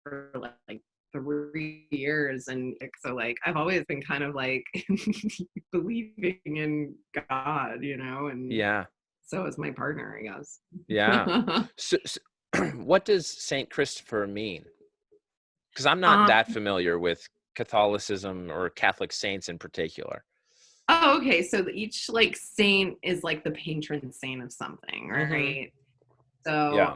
for like 3 years, and like, so like I've always been kind of like believing in God, and Yeah, so is my partner, I guess. yeah. So what does Saint Christopher mean? Because I'm not um, that familiar with Catholicism or Catholic saints in particular. oh, okay. So each like saint is like the patron saint of something, Hmm. right? So Yeah.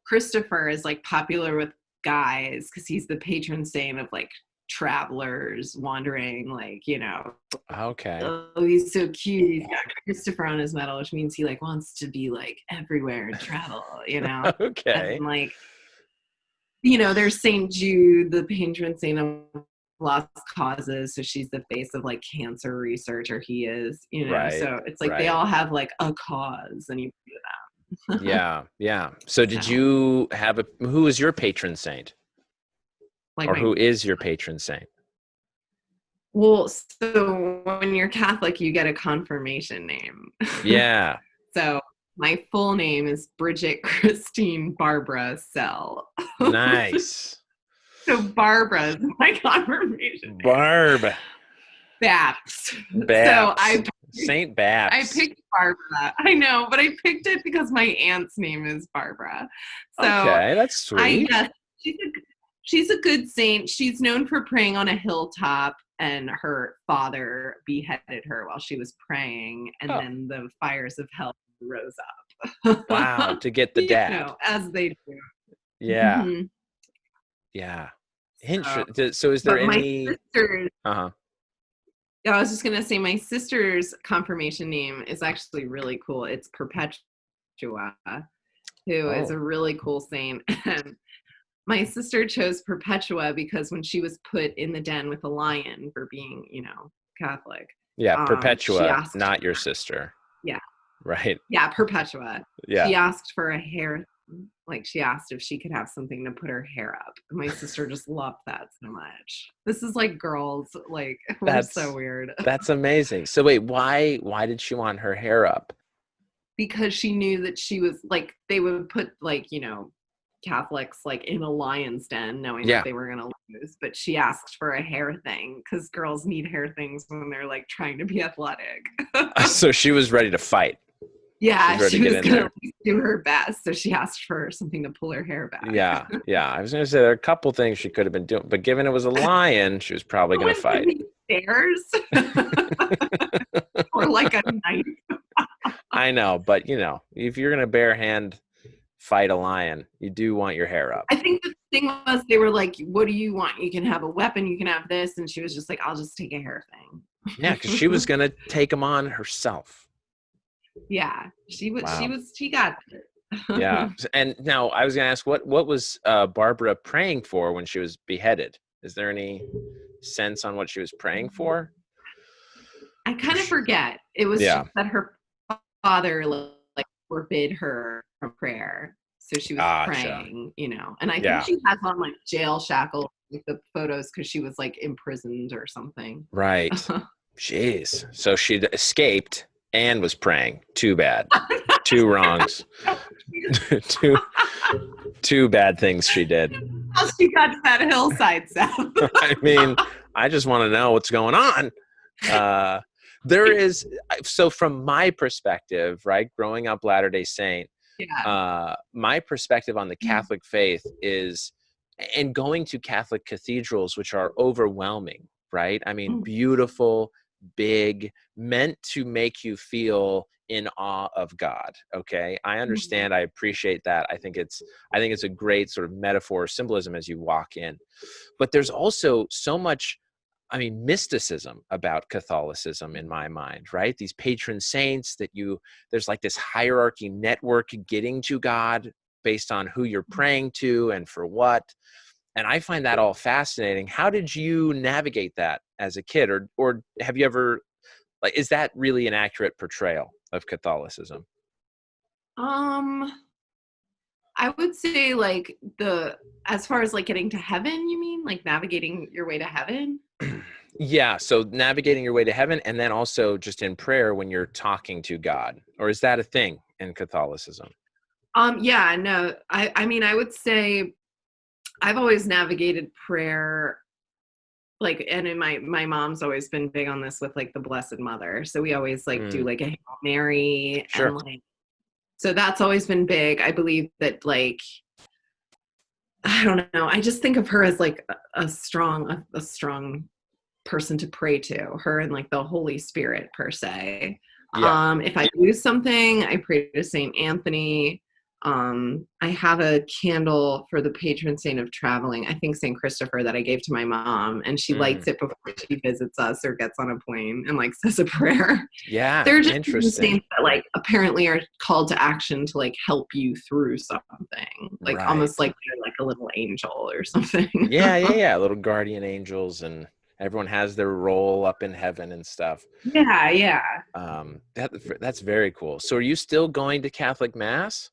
Christopher is like popular with guys because he's the patron saint of like travelers wandering, like, you know, Okay. oh, he's so cute. He's got Christopher on his medal, which means he like wants to be like everywhere and travel, you know? Okay. And like, you know, there's St. Jude, the patron saint of lost causes. So she's the face of like cancer research, or he is, you know? Right. So it's like they Right. all have like a cause, and you do that. Yeah. Yeah. So did So, you have who is your patron saint? like Or my who is your patron saint? Well, so when you're Catholic, you get a confirmation name. Yeah. So my full name is Bridget Christine Barbara Sell. Nice. So Barbara is my confirmation name. Barb. Babs. Babs. So Saint Babs. I picked Barbara. I know, but I picked it because my aunt's name is Barbara. So okay, that's sweet. guess she's a good saint. She's known for praying on a hilltop, and her father beheaded her while she was praying, and then the fires of hell rose up. Wow, to get the dad. You know, as they do. Yeah. Mm-hmm. Yeah. So is there any... My sister's, Uh-huh. I was just going to say my sister's confirmation name is actually really cool. It's Perpetua, who is a really cool saint. And my sister chose Perpetua because when she was put in the den with a lion for being, you know, Catholic. Yeah, Perpetua, not your sister. Yeah. Right. Yeah, Perpetua. Yeah. She asked for a hair, like she asked if she could have something to put her hair up. My sister just loved that so much. This is like girls, like, we're so weird. That's amazing. So wait, why did she want her hair up? Because she knew that she was like, they would put like, you know, Catholics like in a lion's den knowing that they were going to lose, but she asked for a hair thing because girls need hair things when they're like trying to be athletic. So she was ready to fight. Yeah, she was going to do her best, so she asked for something to pull her hair back. Yeah. I was going to say there are a couple things she could have been doing, but given it was a lion, she was probably going to fight. Stairs or like a knife. I know, but you know, if you're going to bare hand fight a lion, you do want your hair up. I think the thing was they were like, what do you want? You can have a weapon, you can have this, and she was just like, I'll just take a hair thing. Yeah, because she was going to take him on herself. Yeah, she got it. Yeah. And now I was going to ask, what was Barbara praying for when she was beheaded? Is there any sense on what she was praying for? I kind of forget. It was just that her father like forbid her from prayer, so she was praying, you know. And I think she has on like jail shackles, like the photos, because she was like imprisoned or something. Right. Jeez. So she'd escaped and was praying. Too bad. Two wrongs. two bad things she did. How she got to that hillside, Seth. I mean, I just want to know what's going on. There is, so from my perspective, right, growing up Latter-day Saint, my perspective on the Catholic faith is, and going to Catholic cathedrals, which are overwhelming, right? I mean, beautiful, big, meant to make you feel in awe of God. Okay. I understand. I appreciate that. I think it's a great sort of metaphor, symbolism as you walk in, but there's also so much, I mean, mysticism about Catholicism in my mind, right? These patron saints there's like this hierarchy network getting to God based on who you're praying to and for what. And I find that all fascinating. How did you navigate that as a kid? Or have you ever, like, is that really an accurate portrayal of Catholicism? I would say like as far as like getting to heaven, you mean like navigating your way to heaven? Yeah. So navigating your way to heaven, and then also just in prayer when you're talking to God, or is that a thing in Catholicism? Yeah, no, I mean, I would say I've always navigated prayer like, and in my mom's always been big on this with like the Blessed Mother. So we always like do like a Hail Mary and like, so that's always been big. I believe that like, I don't know. I just think of her as like a strong person to pray to, her and like the Holy Spirit per se. Yeah. If I lose something, I pray to Saint Anthony. I have a candle for the patron saint of traveling, I think St. Christopher, that I gave to my mom, and she lights it before she visits us or gets on a plane and like says a prayer. Yeah, They're just interesting. saints that like apparently are called to action to like help you through something, like Right. almost like they're like a little angel or something. Yeah. Little guardian angels, and everyone has their role up in heaven and stuff. Yeah. That's very cool. So are you still going to Catholic Mass?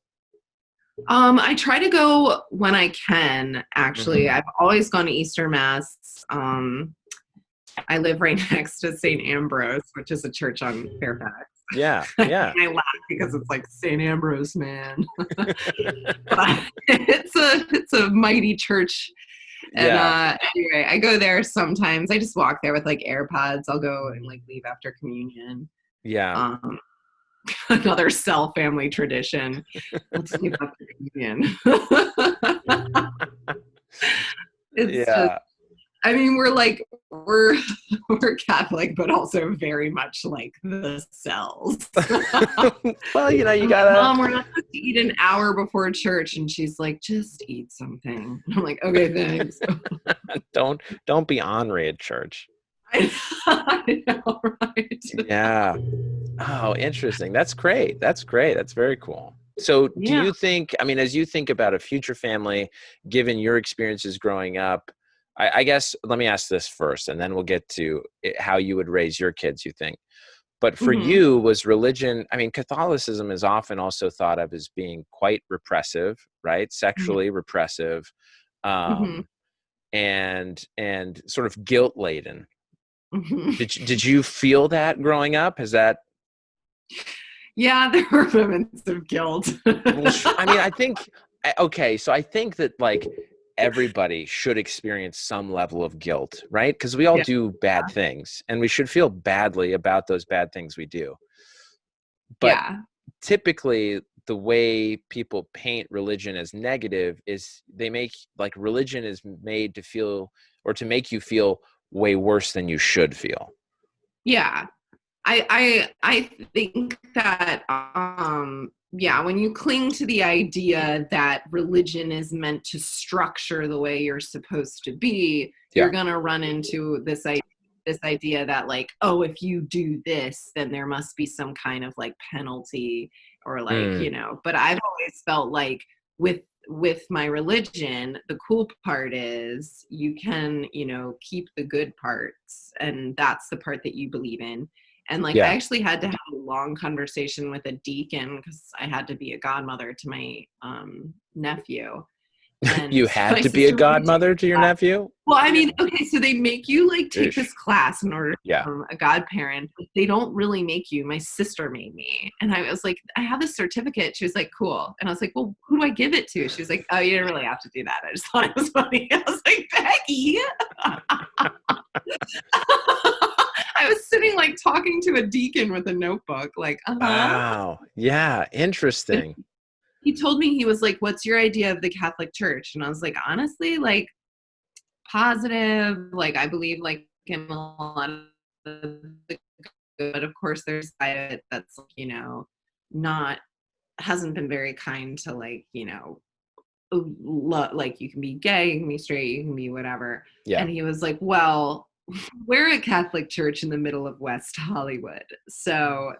I try to go when I can, actually. I've always gone to Easter Mass. I live right next to St. Ambrose, which is a church on Fairfax. Yeah. I laugh because it's like St. Ambrose, man. But it's a mighty church. And anyway, I go there sometimes. I just walk there with like AirPods. I'll go and like leave after communion. Yeah. Another Sell family tradition. Let's leave after communion. It's just, I mean, we're Catholic, but also very much like the Sells. Well, you gotta. Mom, we're not supposed to eat an hour before church, and she's like, "Just eat something." And I'm like, "Okay, thanks." Don't be ornery at church. I know, right? Yeah. Oh, interesting. That's great. That's very cool. So do you think, I mean, as you think about a future family, given your experiences growing up, I guess, let me ask this first, and then we'll get to how you would raise your kids, you think. But for you, was religion, I mean, Catholicism is often also thought of as being quite repressive, right? Sexually repressive, and sort of guilt laden. Did you feel that growing up? Has that? Yeah, there were moments of guilt. I mean, I think that like everybody should experience some level of guilt, right? Because we all do bad things, and we should feel badly about those bad things we do. But typically, the way people paint religion as negative is they make like religion is made to feel or to make you feel way worse than you should feel. Yeah. I think that when you cling to the idea that religion is meant to structure the way you're supposed to be, you're gonna run into this idea that like, oh, if you do this, then there must be some kind of like penalty or like, but I've always felt like with my religion, the cool part is you can, keep the good parts, and that's the part that you believe in. And like, I actually had to have a long conversation with a deacon because I had to be a godmother to my nephew. And you had to be a godmother to your nephew? Well, I mean, okay, so they make you like take this class in order to become a godparent, but they don't really make you. My sister made me. And I was like, I have this certificate. She was like, cool. And I was like, well, who do I give it to? She was like, oh, you didn't really have to do that. I just thought it was funny. I was like, Becky. I was sitting like talking to a deacon with a notebook, like, Wow. Yeah. Interesting. He told me, he was like, what's your idea of the Catholic Church? And I was like, honestly, like positive, like I believe like in a lot of the good. Of course, there's side that's, not, hasn't been very kind to like, like you can be gay, you can be straight, you can be whatever. And he was like, well, we're a Catholic church in the middle of West Hollywood, so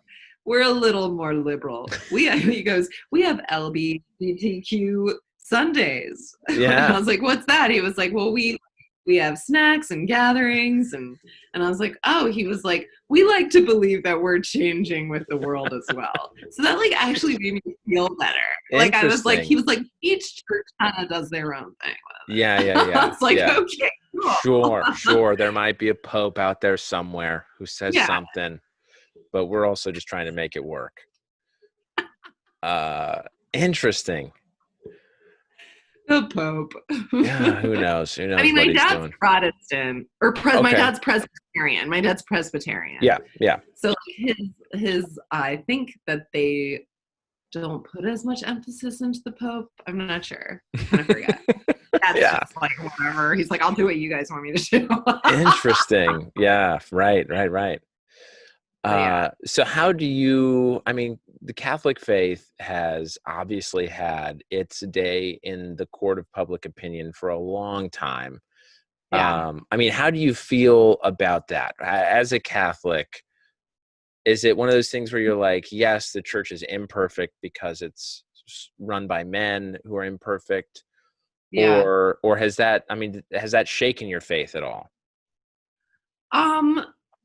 we're a little more liberal. He goes, we have LGBTQ Sundays. Yeah. And I was like, what's that? He was like, well, we have snacks and gatherings, and I was like, oh. He was like, we like to believe that we're changing with the world as well. So that like actually made me feel better. Like I was like, he was like, each church kind of does their own thing with it. Yeah. It's like, okay, cool. Sure. There might be a pope out there somewhere who says something, but we're also just trying to make it work. Interesting. The Pope. Yeah, who knows? I mean, what my he's dad's doing. Protestant, or my dad's Presbyterian. My dad's Presbyterian. Yeah. So his, I think that they don't put as much emphasis into the Pope. I'm not sure. I kind of forget. That's just like whatever. He's like, I'll do what you guys want me to do. Interesting. Yeah. Right. So how do you? I mean, the Catholic faith has obviously had its day in the court of public opinion for a long time. Yeah. I mean, how do you feel about that? As a Catholic, is it one of those things where you're like, yes, the church is imperfect because it's run by men who are imperfect, Yeah. or has that, I mean, has that shaken your faith at all?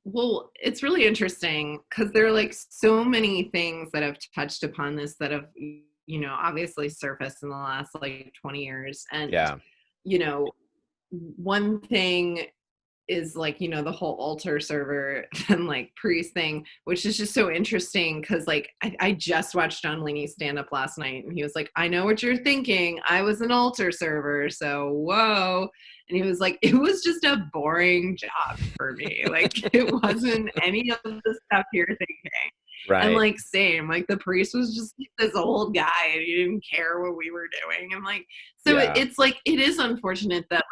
Well, it's really interesting because there are like so many things that have touched upon this that have, obviously surfaced in the last like 20 years. And, Yeah. one thing is like, the whole altar server and like priest thing, which is just so interesting because like I just watched John Laney's stand up last night and he was like, I know what you're thinking. I was an altar server. So whoa. And he was like, it was just a boring job for me. Like it wasn't any of the stuff you're thinking. And Right. like same, like the priest was just this old guy and he didn't care what we were doing. And like, so Yeah. it's like, it is unfortunate that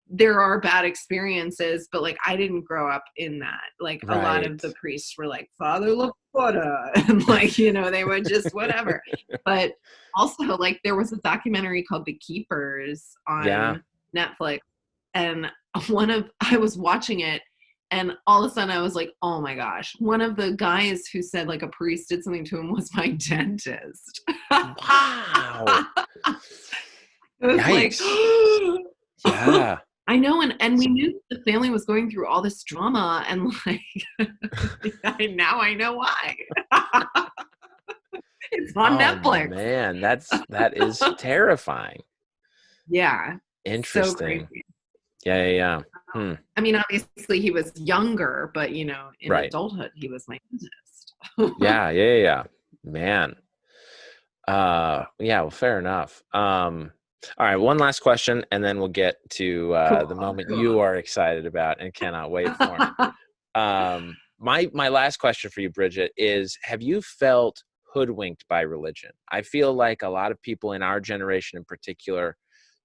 there are bad experiences, but like I didn't grow up in that. Like a lot Right. of the priests were like Father LaPorta and like, they would just whatever. But also like there was a documentary called The Keepers Yeah. on Netflix and I was watching it and all of a sudden I was like, oh my gosh, one of the guys who said like a priest did something to him was my dentist. Wow. It was like Yikes. Yeah. I know, and we knew the family was going through all this drama, and like, now I know why. It's on Oh Netflix. man, that is terrifying. Yeah, so Interesting. crazy. Yeah, yeah, yeah. Hmm. I mean, obviously he was younger, but in Right. adulthood he was my dentist. Yeah, yeah, yeah, yeah. Man. Yeah, well, fair enough. All right, one last question, and then we'll get to the moment you are excited about and cannot wait for. My last question for you, Bridget, is: have you felt hoodwinked by religion? I feel like a lot of people in our generation, in particular,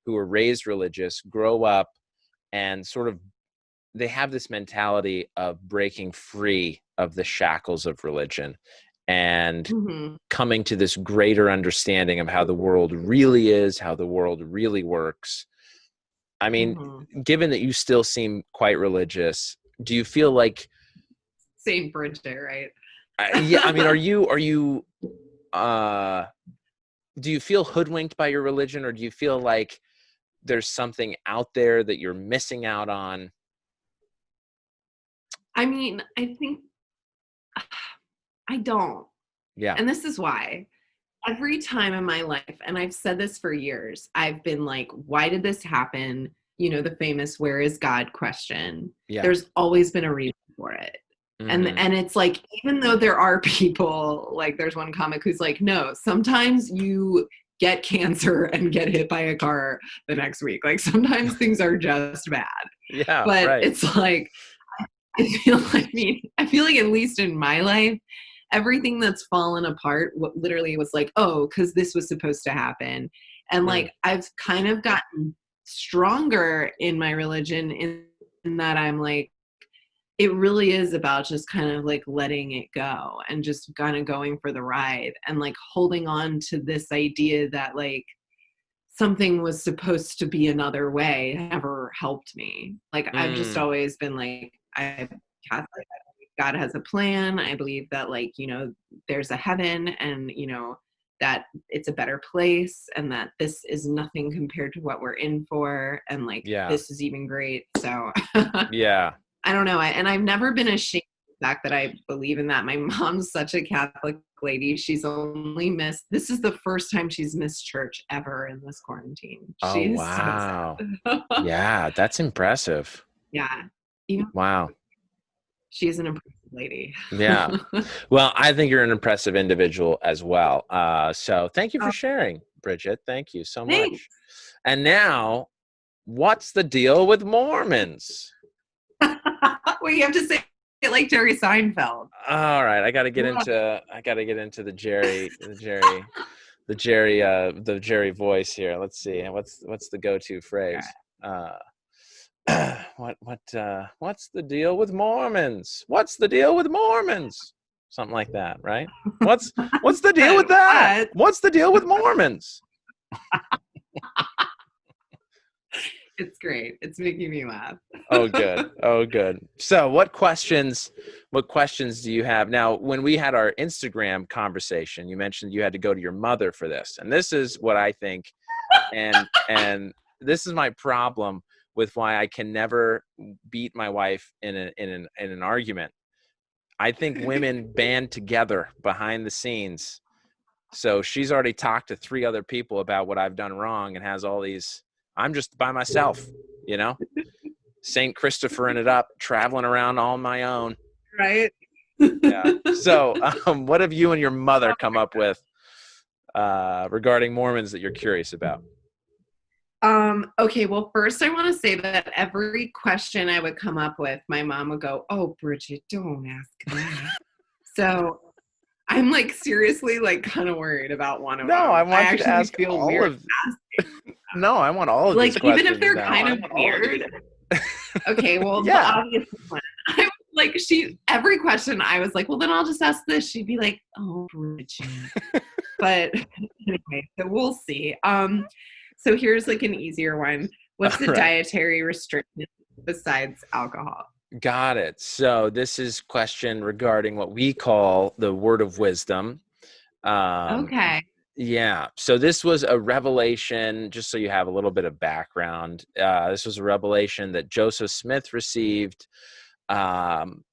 who were raised religious, grow up and sort of they have this mentality of breaking free of the shackles of religion and Mhm. coming to this greater understanding of how the world really is, how the world really works. I mean, Mhm. given that you still seem quite religious, do you feel like, Same Bridget, right? yeah, I mean, uh, do you feel hoodwinked by your religion, or do you feel like there's something out there that you're missing out on? I mean, I think I don't. Yeah. And this is why. Every time in my life, and I've said this for years, I've been like, why did this happen? The famous "where is God" question. Yeah. There's always been a reason for it. And Hmm. and it's like, even though there are people, like there's one comic who's like, no, sometimes you get cancer and get hit by a car the next week. Like sometimes things are just bad. Yeah. But Right. it's like I feel like at least in my life, everything that's fallen apart literally was like, oh, because this was supposed to happen. And Mm. like I've kind of gotten stronger in my religion in that I'm like, it really is about just kind of like letting it go and just kind of going for the ride and like holding on to this idea that like something was supposed to be another way never helped me. Like I've just Mm. always been like, I'm Catholic. I believe God has a plan. I believe that like, there's a heaven and, that it's a better place and that this is nothing compared to what we're in for. And like, Yeah. this is even great. So Yeah. I don't know. And I've never been ashamed of the fact that I believe in that. My mom's such a Catholic lady. She's only missed, this is the first time she's missed church ever in this quarantine. Oh, She's so wow. sad. Yeah, that's impressive. Yeah. Even Wow. she's an impressive lady. Yeah. Well, I think you're an impressive individual as well. So thank you for Oh, sharing, Bridget. Thank you so thanks. much. And now, what's the deal with Mormons? Well, you have to say it like Jerry Seinfeld. All right, I got to get What? into the Jerry voice here. Let's see. What's the go-to phrase? Uh what's the deal with Mormons? What's the deal with Mormons? something like that, right? What's the deal with that? What? What's the deal with Mormons? It's great. It's making me laugh. Oh, good. Oh, good. So what questions do you have? Now, when we had our Instagram conversation, you mentioned you had to go to your mother for this. And this is what I think, and this is my problem with why I can never beat my wife in an argument. I think women band together behind the scenes. So she's already talked to 3 other people about what I've done wrong and has all these. I'm just by myself, you know? St. Christopher-ing it up, traveling around on my own. Right? Yeah. So what have you and your mother come up with regarding Mormons that you're curious about? Okay, well, first I want to say that every question I would come up with, my mom would go, "Oh, Bridget, don't ask that." So I'm like seriously like kind of worried about one of No, them. I want you to actually ask feel all weird of. asking. No, I want all of these Like even if questions they're now. kind of weird. Okay, well, the Yeah. obvious one. I was like every question I was like, well, then I'll just ask this. She'd be like, "Oh, Bridget." But anyway, so we'll see. So here's like an easier one. What's the All right. dietary restriction besides alcohol? Got it. So this is question regarding what we call the word of wisdom. Um, Okay. yeah. So this was a revelation, just so you have a little bit of background. This was a revelation that Joseph Smith received um,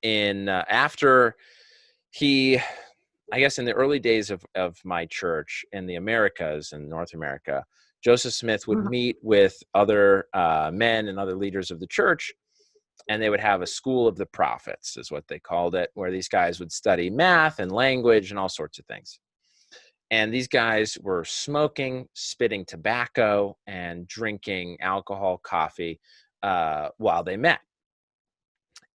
in after he, I guess, in the early days of my church in the Americas and North America. Joseph Smith would meet with other men and other leaders of the church, and they would have a school of the prophets, is what they called it, where these guys would study math and language and all sorts of things. And these guys were smoking, spitting tobacco, and drinking alcohol, coffee while they met.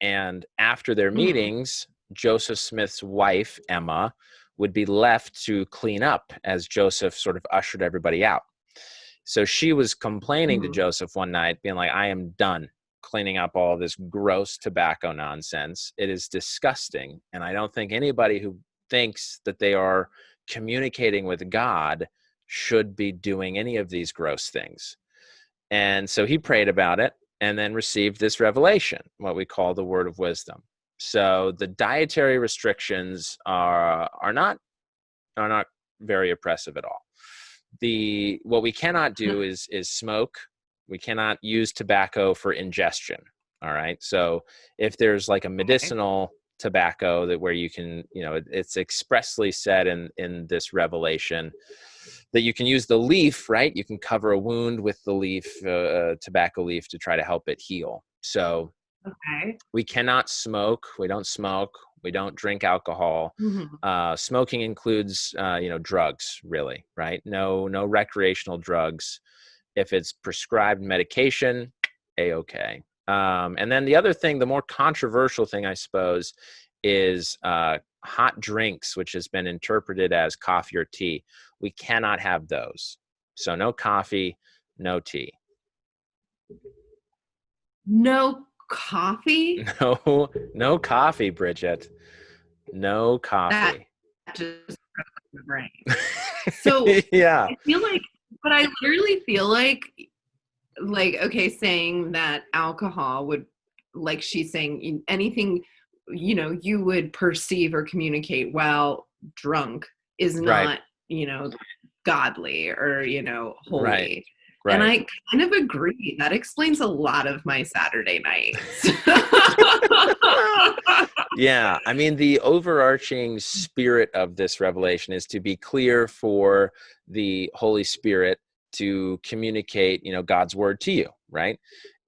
And after their Mhm. meetings, Joseph Smith's wife, Emma, would be left to clean up as Joseph sort of ushered everybody out. So she was complaining to Mhm. Joseph one night, being like, I am done cleaning up all this gross tobacco nonsense. It is disgusting. And I don't think anybody who thinks that they are communicating with God should be doing any of these gross things. And so he prayed about it and then received this revelation, what we call the word of wisdom. So the dietary restrictions are not very oppressive at all. What we cannot do is smoke. We cannot use tobacco for ingestion. All right. So if there's like a Okay. medicinal tobacco that where you can, it's expressly said in this revelation that you can use the leaf, right? You can cover a wound with the leaf, tobacco leaf, to try to help it heal. So Okay. we cannot smoke. We don't smoke. We don't drink alcohol. Mhm. Smoking includes, drugs, really, right? No recreational drugs. If it's prescribed medication, a-okay. And then the other thing, the more controversial thing, I suppose, is hot drinks, which has been interpreted as coffee or tea. We cannot have those. So no coffee, no tea. No coffee? No coffee, Bridget. No That coffee. just broke my brain. So Yeah. I feel like, but I literally feel like, okay, saying that alcohol would, like she's saying, anything, you would perceive or communicate while drunk is Right. not, godly or, Right. holy. And Right. I kind of agree. That explains a lot of my Saturday nights. Yeah, I mean, the overarching spirit of this revelation is to be clear for the Holy Spirit to communicate, God's word to you, right?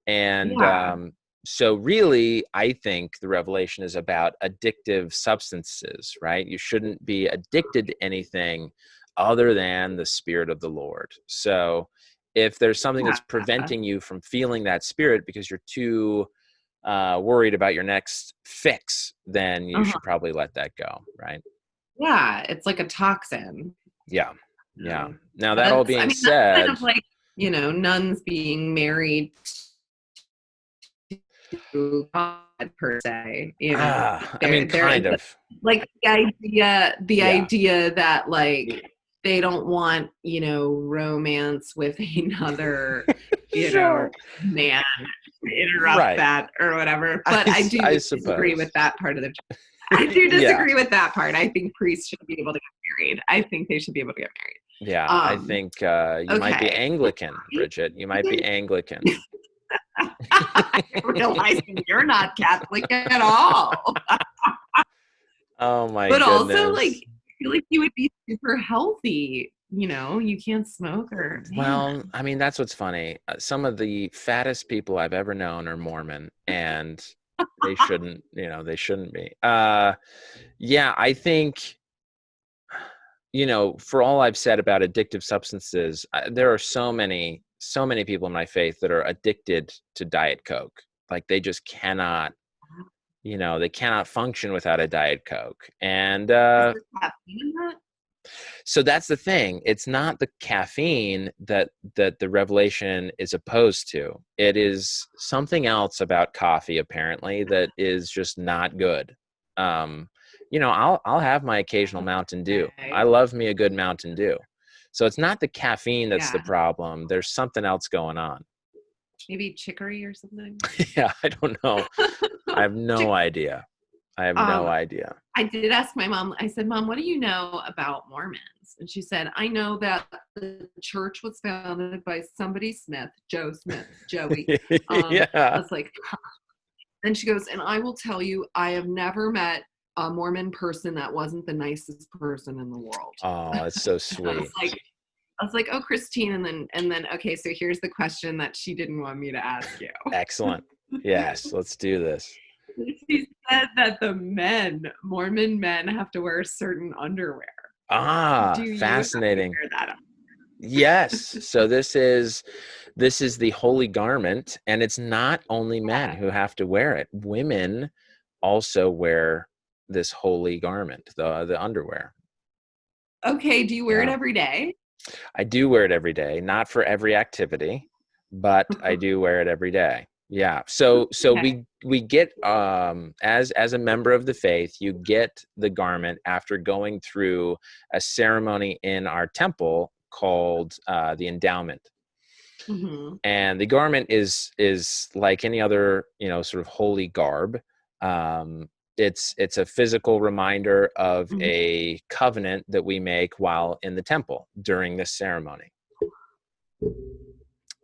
And Yeah. so really, I think the revelation is about addictive substances, right? You shouldn't be addicted to anything other than the Spirit of the Lord. So if there's something that's Yeah. preventing you from feeling that spirit because you're too worried about your next fix, then you Uh-huh. should probably let that go, right? Yeah, it's like a toxin. Yeah. Yeah. Um, Now, that all that's I being mean, that's kind said, of like, nuns being married to God per se. You know, I mean, kind of. like the Yeah. idea that like they don't want, you know, romance with another, you know, Sure. man to interrupt Right. that or whatever. But I do I disagree suppose. with that part of the. I do Yeah. disagree with that part. I think priests should be able to get married. I think they should be able to get married. Yeah. I think you might be Okay. Anglican, Bridget. You might be Anglican. I realize you're not Catholic at all. Oh my But also, like, goodness. I feel like you would be super healthy. You know, you can't smoke or Well, man. I mean, that's what's funny. Some of the fattest people I've ever known are Mormon, and they shouldn't, they shouldn't be. Yeah, I think, for all I've said about addictive substances, there are so many people in my faith that are addicted to Diet Coke. Like they just cannot, they cannot function without a Diet Coke. And Is there caffeine in that? so that's the thing. It's not the caffeine that the revelation is opposed to. It is something else about coffee, apparently, that is just not good. Um, I'll have my occasional Mountain Dew. I Okay. love me a good Mountain Dew. So it's not the caffeine that's the Yeah. problem. There's something else going on. Maybe chicory or something. Yeah, I don't know. I have no Chick- idea. I have no um, idea. I did ask my mom, I said, Mom, what do you know about Mormons? And she said, I know that the church was founded by somebody Smith, Joe Smith, Joey. I Yeah. was like, then she goes, and I will tell you, I have never met a Mormon person that wasn't the nicest person in the world. Oh, it's so I was sweet. like, oh, Christine, and then okay, so here's the question that she didn't want me to ask you. Excellent. Yes, let's do this. She said that the Mormon men, have to wear certain underwear. Do you have to Fascinating. wear that? Yes. So this is the holy garment, and it's not only men Yeah. who have to wear it. Women also wear this holy garment, the underwear. Okay, do you wear it Yeah. every day? I do wear it every day, not for every activity, but I do wear it every day. Yeah. So Okay. we get as a member of the faith, you get the garment after going through a ceremony in our temple called the endowment. Mm-hmm. And the garment is like any other, sort of holy garb. Um, it's a physical reminder of Mm-hmm. a covenant that we make while in the temple during this ceremony.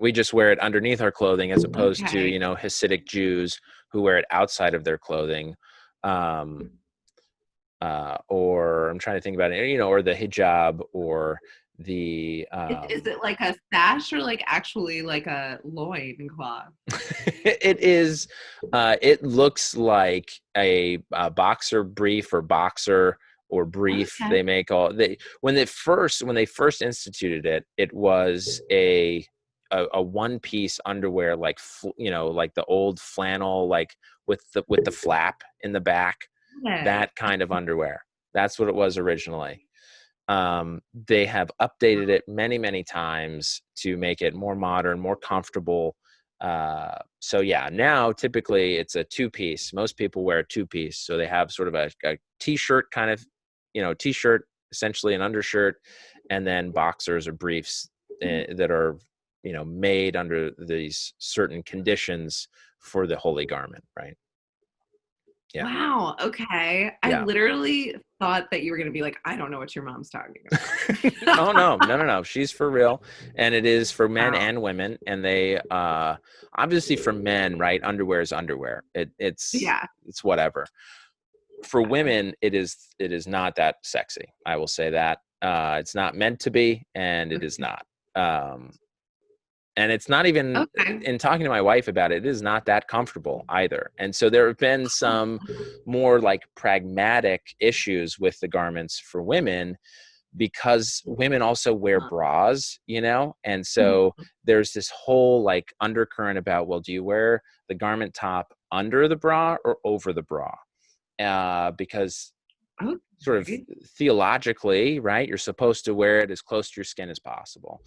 We just wear it underneath our clothing, as opposed to, Okay. Hasidic Jews who wear it outside of their clothing. Or I'm trying to think about it, or the hijab, or the Is it like a sash or like actually like a loin cloth? it is it looks like a boxer brief or boxer or brief. Okay. They make all they when they first instituted it, it was a one piece underwear, like like the old flannel, like with the flap in the back, Okay. that kind of underwear. That's what it was originally. They have updated it many, many times to make it more modern, more comfortable. So yeah, now typically it's a two-piece. Most people wear a two-piece, so they have sort of a t-shirt kind of, t-shirt, essentially an undershirt, and then boxers or briefs that are, made under these certain conditions for the holy garment, right? Yeah. Wow. Okay. I Yeah. literally thought that you were going to be like, I don't know what your mom's talking Oh about. no, no, no, no. She's for real. And it is for men Wow. and women. And they obviously, for men, right? Underwear is underwear. Yeah. It's whatever. For women, it is not that sexy. I will say that. It's not meant to be, and it is not. Um and it's not even, Okay. in talking to my wife about it, it is not that comfortable either. And so there have been some more like pragmatic issues with the garments for women, because women also wear bras, and so Mhm. there's this whole like undercurrent about, well, do you wear the garment top under the bra or over the bra? Because sort of Okay. theologically, right, you're supposed to wear it as close to your skin as possible,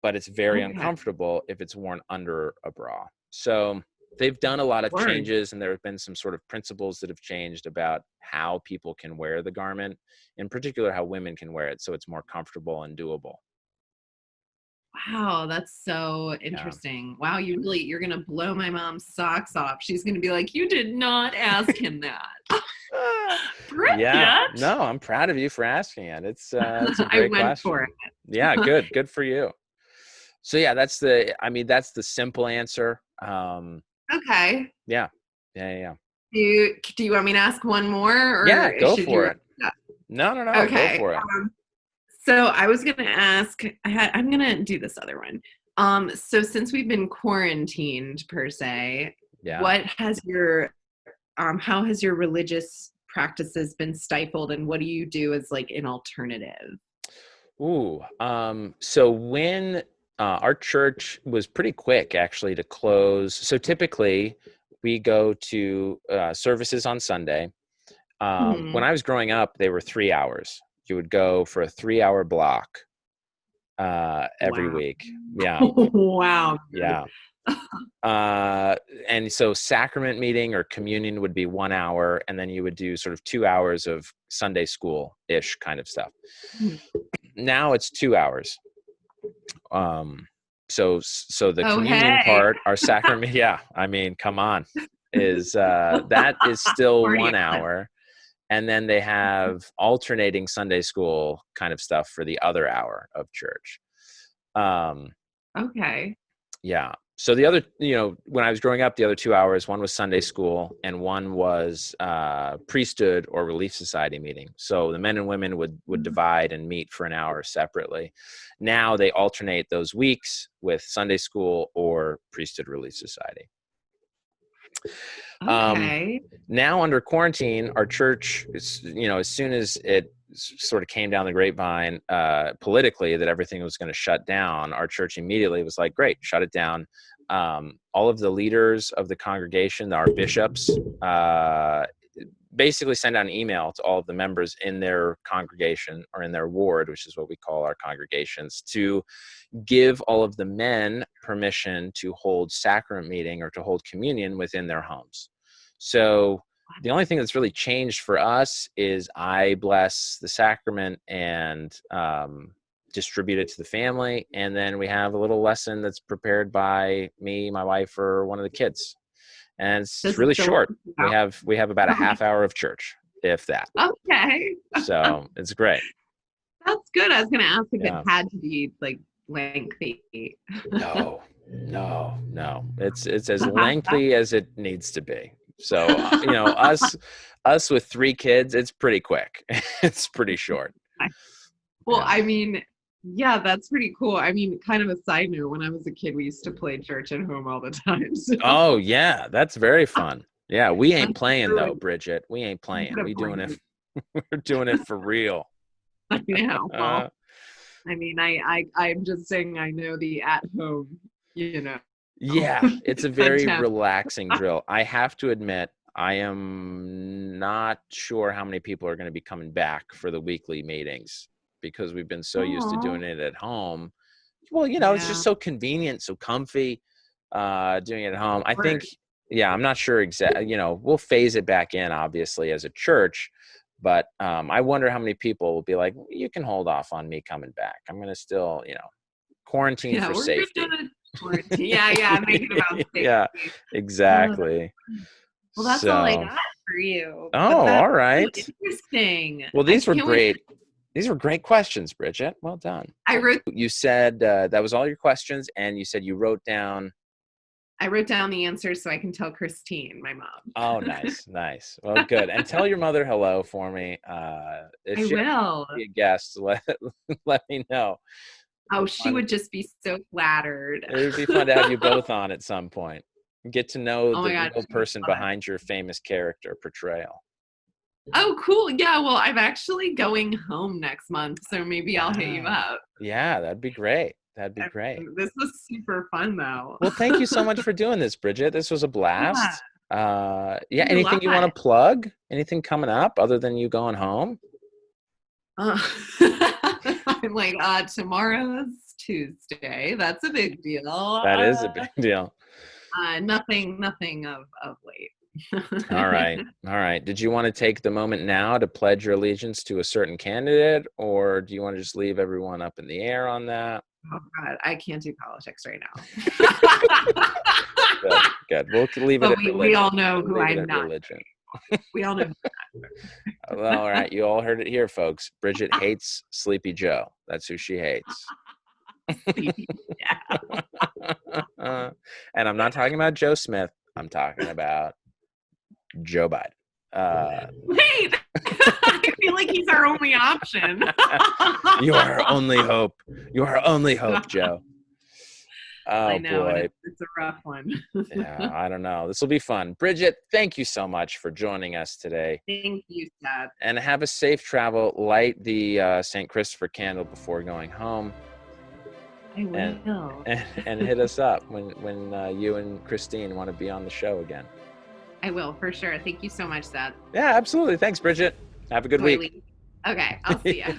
but it's very Okay. uncomfortable if it's worn under a bra. So they've done a lot of Word. changes, and there have been some sort of principles that have changed about how people can wear the garment, in particular how women can wear it, so it's more comfortable and doable. Wow, that's so interesting. Wow, you're gonna blow my mom's socks off. She's gonna be like, you did not ask him that. Yeah, Bridget. no, I'm proud of you for asking it. It's a I great went for question. it. Yeah, good for you. So yeah, that's the simple answer. Okay. Yeah. Yeah. Do you want me to ask one more, Yeah, or go should you for wrap it. it up? No, go Okay. for it. So I was gonna ask. I'm gonna do this other one. So since we've been quarantined per se, Yeah. what has your how has your religious practices been stifled, and what do you do as like an alternative? Ooh, so when our church was pretty quick actually to close. So typically we go to services on Sunday. When Mhm. I was growing up, they were 3 hours. You would go for a 3 hour block every Wow. week. Yeah, Wow. yeah. And so sacrament meeting or communion would be 1 hour, and then you would do sort of 2 hours of Sunday school-ish kind of stuff. Mhm. Now it's 2 hours. So the Oh, communion hey. part, our sacrament, yeah, I mean, come on, is that is still Party 1 hour. And then they have alternating Sunday school kind of stuff for the other hour of church. Um, Okay. yeah. So the other, when I was growing up, the other 2 hours, one was Sunday school and one was priesthood or relief society meeting. So the men and women would divide and meet for an hour separately. Now they alternate those weeks with Sunday school or priesthood relief society. Okay. Now under quarantine, our church is, as soon as it sort of came down the grapevine politically that everything was going to shut down, our church immediately was like, great, shut it down. All of the leaders of the congregation, our bishops, basically send out an email to all of the members in their congregation or in their ward, which is what we call our congregations, to give all of the men permission to hold sacrament meeting or to hold communion within their homes. So the only thing that's really changed for us is I bless the sacrament and distribute it to the family. And then we have a little lesson that's prepared by me, my wife, or one of the kids. And it's Does it really still short. work We have about a out? half hour of church, if that. Okay. So it's great. That's good. I was gonna ask if it Yeah. had to be like lengthy. No. It's as lengthy as it needs to be. So us with 3 kids, it's pretty quick. It's pretty short. Well, Yeah. I mean, yeah, that's pretty cool. I mean, kind of a side note, when I was a kid, we used to play church at home all the time. So Oh yeah, that's very fun. Yeah, we ain't that's playing true. though, Bridget. We ain't playing. Good We doing it. point. We're doing it for real. I know. Well, I mean, I'm just saying I know the at home, you know, Yeah, it's a very attempt. relaxing drill. I have to admit, I am not sure how many people are going to be coming back for the weekly meetings because we've been so used to Oh, doing it at home. Well, it's yeah. just so convenient, so comfy doing it at home. I think, Word. yeah, I'm not sure exactly, we'll phase it back in obviously as a church, but I wonder how many people will be like, you can hold off on me coming back. I'm going to still, quarantine Yeah, for we're safety. gonna quarantine. Yeah, I'm making about Yeah, safety. Uh, exactly. well, that's all I So, got for you. But oh, that's all so right. interesting. Well, I these were can't wait. great. These were great questions, Bridget. Well done. I wrote You said that was all your questions, and you said you wrote down. I wrote down the answers so I can tell Christine, my Oh, mom. nice. Well, good. And tell your mother hello for me. If I she ever will. wants to be a guest, let me know. Oh, It'd be she fun. would just be so flattered. It would be fun to have you both on at some point. Get to know Oh the my God, real she'd be person fun. behind your famous character portrayal. Oh, cool. Yeah, well, I'm actually going home next month, so maybe I'll hit you Wow. up. Yeah, that'd be great. That'd be I great. mean, this was super fun, though. Well, thank you so much for doing this, Bridget. This was a Yeah, blast. Yeah, thanks a anything you want to lot. plug? Anything coming up other than you going home? Uh, I'm like, tomorrow's Tuesday. That's a big deal. That is a big deal. Nothing of late. All right. Did you want to take the moment now to pledge your allegiance to a certain candidate, or do you want to just leave everyone up in the air on that? Oh God, I can't do politics right now. Good. We'll leave it But at we all religion. know who Leave it I'm at not. religion. We all know. Well, all right. You all heard it here, folks. Bridget hates Sleepy Joe. That's who she hates. Yeah. And I'm not talking about Joe Smith. I'm talking about Joe Biden. Wait, I feel like he's our only option. You are our only hope. You are our only hope, Joe. Oh, I know, boy. and it's a rough one. Yeah, I don't know. This will be fun. Bridget, thank you so much for joining us today. Thank you, Seth. And have a safe travel. Light the St. Christopher candle before going home. I will. And hit us up when you and Christine want to be on the show again. I will, for sure. Thank you so much, Seth. Yeah, absolutely. Thanks, Bridget. Have a good week. Okay, I'll see you.